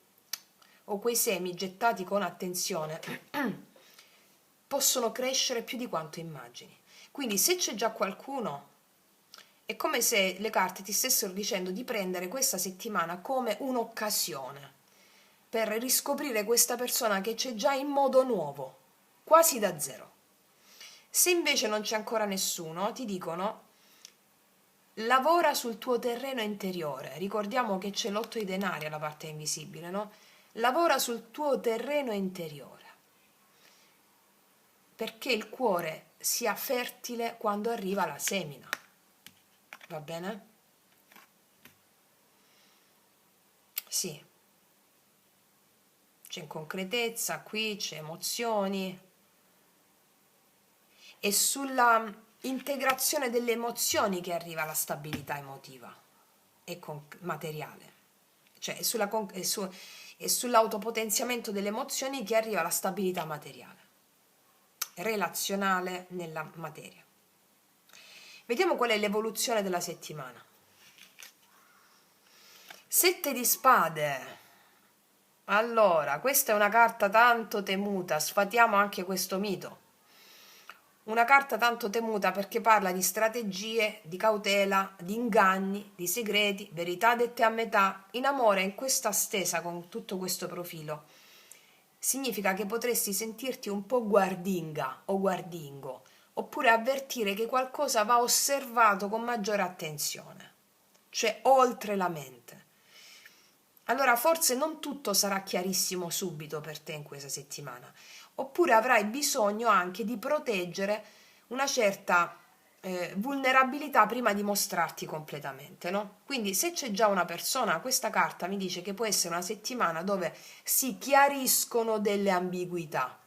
o quei semi gettati con attenzione possono crescere più di quanto immagini. Quindi se c'è già qualcuno, è come se le carte ti stessero dicendo di prendere questa settimana come un'occasione per riscoprire questa persona che c'è già in modo nuovo, quasi da zero. Se invece non c'è ancora nessuno, ti dicono: lavora sul tuo terreno interiore. Ricordiamo che c'è l'otto di denari alla parte invisibile, no? Lavora sul tuo terreno interiore, perché il cuore sia fertile quando arriva la semina. Va bene? Sì, c'è concretezza qui, c'è emozioni, e sulla integrazione delle emozioni che arriva la stabilità emotiva e materiale, cioè è sull'autopotenziamento delle emozioni che arriva la stabilità materiale, relazionale nella materia. Vediamo qual è l'evoluzione della settimana. 7 di spade. Allora, questa è una carta tanto temuta, sfatiamo anche questo mito. Una carta tanto temuta perché parla di strategie, di cautela, di inganni, di segreti, verità dette a metà. In amore, in questa stesa, con tutto questo profilo, significa che potresti sentirti un po' guardinga o guardingo, oppure avvertire che qualcosa va osservato con maggiore attenzione, cioè oltre la mente. Allora forse non tutto sarà chiarissimo subito per te in questa settimana, oppure avrai bisogno anche di proteggere una certa vulnerabilità prima di mostrarti completamente, no? Quindi se c'è già una persona, questa carta mi dice che può essere una settimana dove si chiariscono delle ambiguità,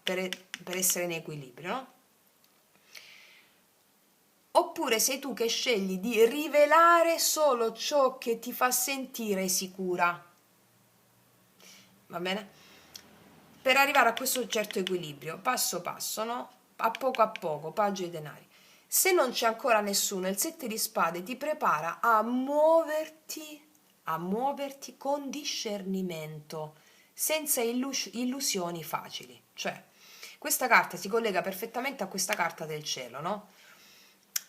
per essere in equilibrio, no? Oppure sei tu che scegli di rivelare solo ciò che ti fa sentire sicura, va bene? Per arrivare a questo certo equilibrio, passo passo, no? A poco, paggio di denari. Se non c'è ancora nessuno, il 7 di spade ti prepara a muoverti con discernimento, senza illusioni facili. Cioè, questa carta si collega perfettamente a questa carta del cielo, no?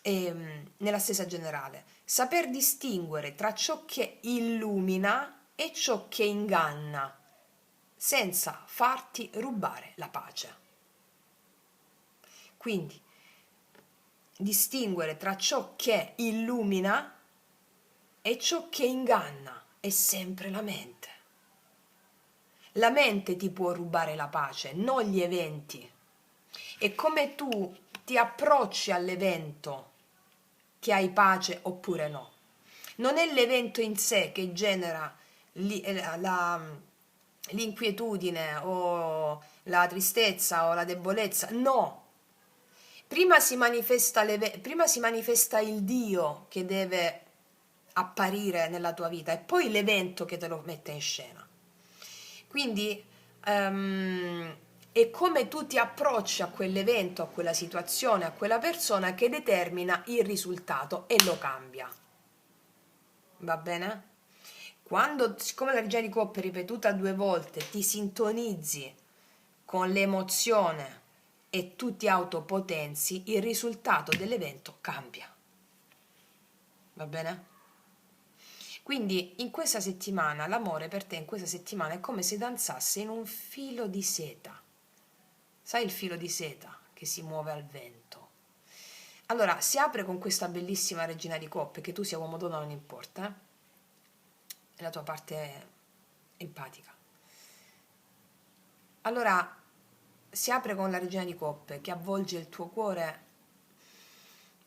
Nella stessa generale. Saper distinguere tra ciò che illumina e ciò che inganna, senza farti rubare la pace. Quindi, distinguere tra ciò che illumina e ciò che inganna è sempre la mente. La mente ti può rubare la pace, non gli eventi. E come tu ti approcci all'evento che hai pace oppure no. Non è l'evento in sé che genera l'inquietudine o la tristezza o la debolezza, no. Prima si manifesta il Dio che deve apparire nella tua vita e poi l'evento che te lo mette in scena. Quindi è come tu ti approcci a quell'evento, a quella situazione, a quella persona che determina il risultato e lo cambia. Va bene? Quando, siccome la regina di coppe è ripetuta 2 volte, ti sintonizzi con l'emozione e tu ti autopotenzi, il risultato dell'evento cambia. Va bene? Quindi in questa settimana, l'amore per te in questa settimana è come se danzasse in un filo di seta. Sai il filo di seta che si muove al vento? Allora, si apre con questa bellissima regina di coppe, che tu sia uomo o donna non importa, è la tua parte empatica. Allora, si apre con la regina di coppe che avvolge il tuo cuore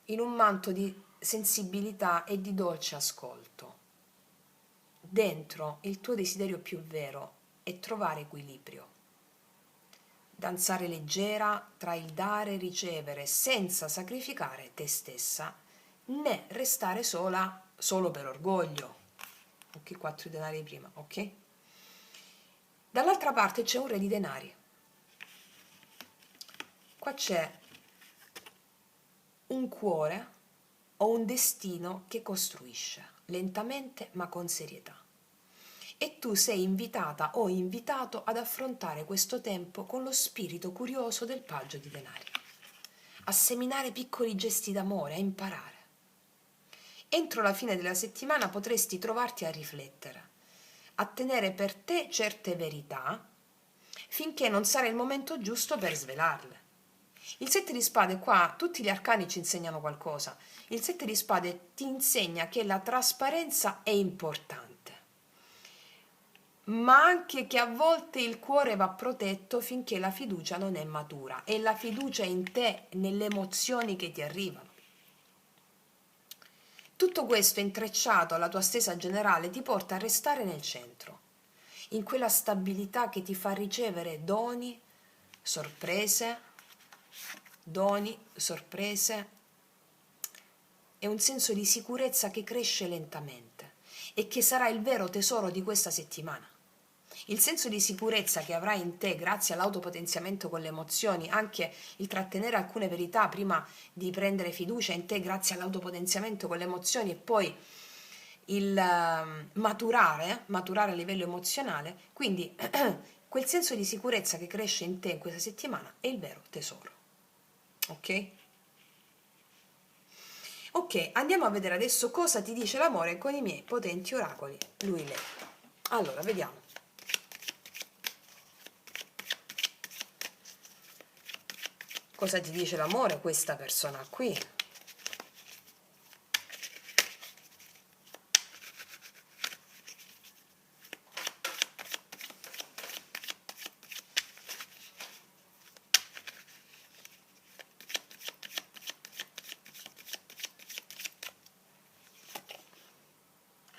in un manto di sensibilità e di dolce ascolto. Dentro il tuo desiderio più vero è trovare equilibrio, danzare leggera tra il dare e ricevere senza sacrificare te stessa né restare sola solo per orgoglio. Ok, 4 denari prima, ok? Dall'altra parte c'è un re di denari. Qua c'è un cuore o un destino che costruisce lentamente ma con serietà. E tu sei invitata o invitato ad affrontare questo tempo con lo spirito curioso del paggio di denari, a seminare piccoli gesti d'amore, a imparare. Entro la fine della settimana potresti trovarti a riflettere, a tenere per te certe verità, finché non sarà il momento giusto per svelarle. Il 7 di spade qua, tutti gli arcani ci insegnano qualcosa. Il 7 di spade ti insegna che la trasparenza è importante, ma anche che a volte il cuore va protetto finché la fiducia non è matura e la fiducia è in te, nelle emozioni che ti arrivano. Tutto questo intrecciato alla tua stesa generale ti porta a restare nel centro, in quella stabilità che ti fa ricevere sorprese e un senso di sicurezza che cresce lentamente e che sarà il vero tesoro di questa settimana. Il senso di sicurezza che avrai in te grazie all'autopotenziamento con le emozioni, anche il trattenere alcune verità prima di prendere fiducia in te grazie all'autopotenziamento con le emozioni e poi il maturare a livello emozionale, quindi quel senso di sicurezza che cresce in te in questa settimana è il vero tesoro. Ok? Ok, andiamo a vedere adesso cosa ti dice l'amore con i miei potenti oracoli, lui, lei. Allora, vediamo. Cosa ti dice l'amore questa persona qui?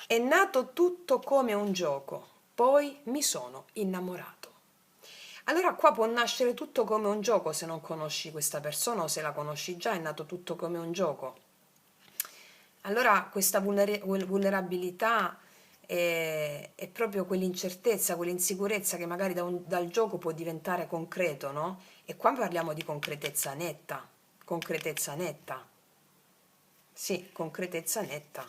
È nato tutto come un gioco, poi mi sono innamorato. Allora qua può nascere tutto come un gioco se non conosci questa persona o se la conosci già, è nato tutto come un gioco. Allora questa vulnerabilità è proprio quell'incertezza, quell'insicurezza che magari dal gioco può diventare concreto, no? E qua parliamo di concretezza netta, concretezza netta. sì, concretezza netta.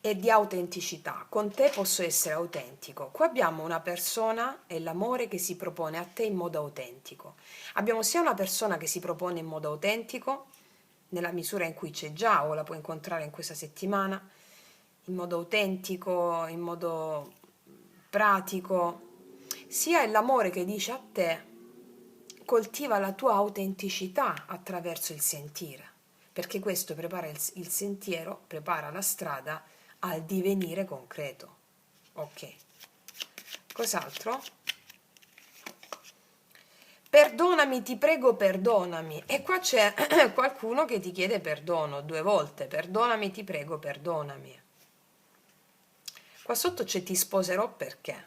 E di autenticità. Con te posso essere autentico. Qua abbiamo una persona e l'amore che si propone a te in modo autentico. Abbiamo sia una persona che si propone in modo autentico, nella misura in cui c'è già o la puoi incontrare in questa settimana, in modo autentico, in modo pratico, sia l'amore che dice a te coltiva la tua autenticità attraverso il sentire, perché questo prepara il sentiero, prepara la strada al divenire concreto. Ok, cos'altro? Perdonami, ti prego, perdonami. E qua c'è qualcuno che ti chiede perdono 2 volte. Perdonami, ti prego, perdonami. Qua sotto c'è ti sposerò perché.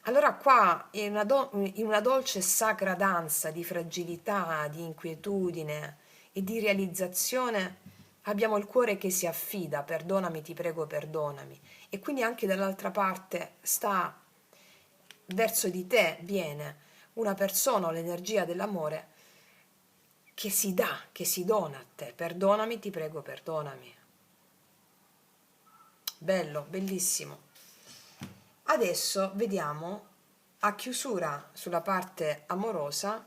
Allora qua in una dolce e sacra danza di fragilità, di inquietudine e di realizzazione abbiamo il cuore che si affida, perdonami, ti prego, perdonami. E quindi anche dall'altra parte sta verso di te, viene una persona o l'energia dell'amore che si dà, che si dona a te. Perdonami, ti prego, perdonami. Bello, bellissimo. Adesso vediamo a chiusura sulla parte amorosa,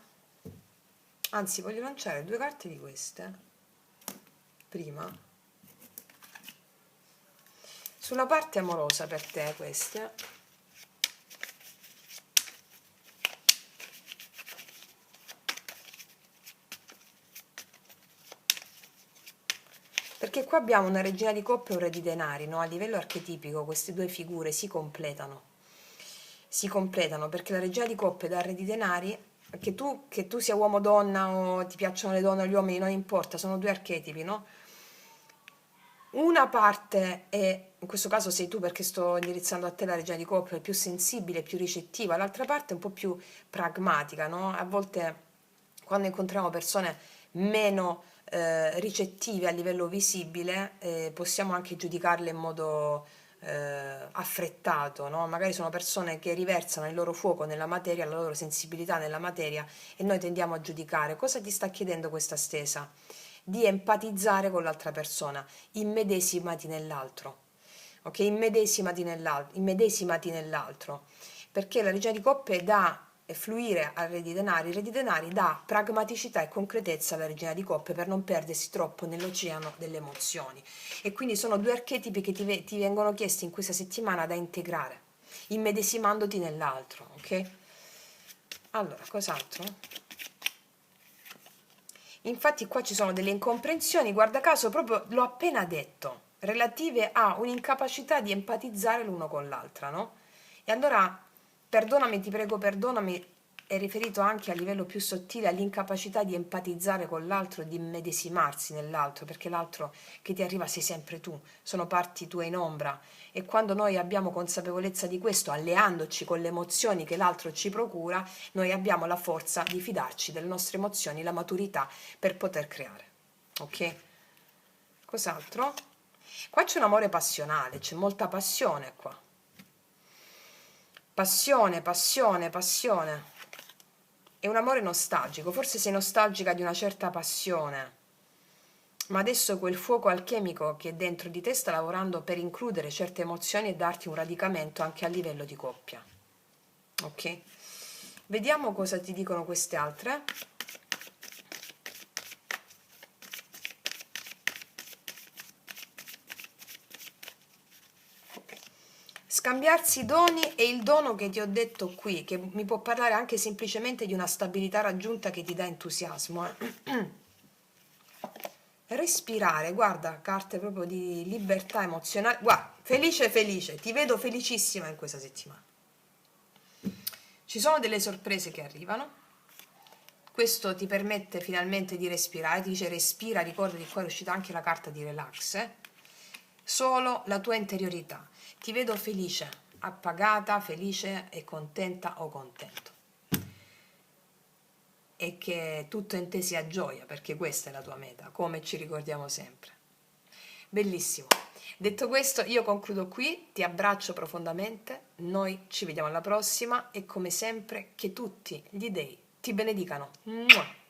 anzi voglio lanciare 2 carte di queste, prima, sulla parte amorosa per te queste, perché qua abbiamo una regina di coppe e un re di denari, no? A livello archetipico queste 2 figure si completano perché la regina di coppe dal re di denari, che tu sia uomo o donna o ti piacciono le donne o gli uomini, non importa, sono 2 archetipi, no? Una parte è, in questo caso sei tu perché sto indirizzando a te la regina di coppe, è più sensibile, più ricettiva, l'altra parte è un po' più pragmatica, no? A volte quando incontriamo persone meno ricettive a livello visibile, possiamo anche giudicarle in modo affrettato, no? Magari sono persone che riversano il loro fuoco nella materia, la loro sensibilità nella materia e noi tendiamo a giudicare. Cosa ti sta chiedendo questa stesa? Di empatizzare con l'altra persona, immedesimati nell'altro, ok? Immedesimati nell'altro, perché la regina di coppe dà fluire al re di denari, il re di denari dà pragmaticità e concretezza alla regina di coppe per non perdersi troppo nell'oceano delle emozioni. E quindi sono 2 archetipi che ti vengono chiesti in questa settimana da integrare, immedesimandoti nell'altro, ok? Allora, cos'altro? Infatti qua ci sono delle incomprensioni, guarda caso proprio l'ho appena detto, relative a un'incapacità di empatizzare l'uno con l'altra, no? E allora, perdonami, ti prego, perdonami, è riferito anche a livello più sottile all'incapacità di empatizzare con l'altro, di immedesimarsi nell'altro, perché l'altro che ti arriva sei sempre tu, sono parti tue in ombra. E quando noi abbiamo consapevolezza di questo, alleandoci con le emozioni che l'altro ci procura, noi abbiamo la forza di fidarci delle nostre emozioni, la maturità per poter creare. Ok? Cos'altro? Qua c'è un amore passionale, c'è molta passione qua. Passione, passione, passione. È un amore nostalgico, forse sei nostalgica di una certa passione, ma adesso quel fuoco alchemico che è dentro di te sta lavorando per includere certe emozioni e darti un radicamento anche a livello di coppia. Ok? Vediamo cosa ti dicono queste altre. Scambiarsi i doni e il dono che ti ho detto qui, che mi può parlare anche semplicemente di una stabilità raggiunta che ti dà entusiasmo. Respirare, guarda, carte proprio di libertà emozionale. Guarda, felice, felice, ti vedo felicissima in questa settimana. Ci sono delle sorprese che arrivano. Questo ti permette finalmente di respirare, ti dice respira, ricordati qua è uscita anche la carta di relax. Solo la tua interiorità. Ti vedo felice, appagata, felice e contenta o contento. E che tutto in te sia gioia, perché questa è la tua meta, come ci ricordiamo sempre. Bellissimo. Detto questo, io concludo qui, ti abbraccio profondamente, noi ci vediamo alla prossima e come sempre che tutti gli dei ti benedicano. Mua!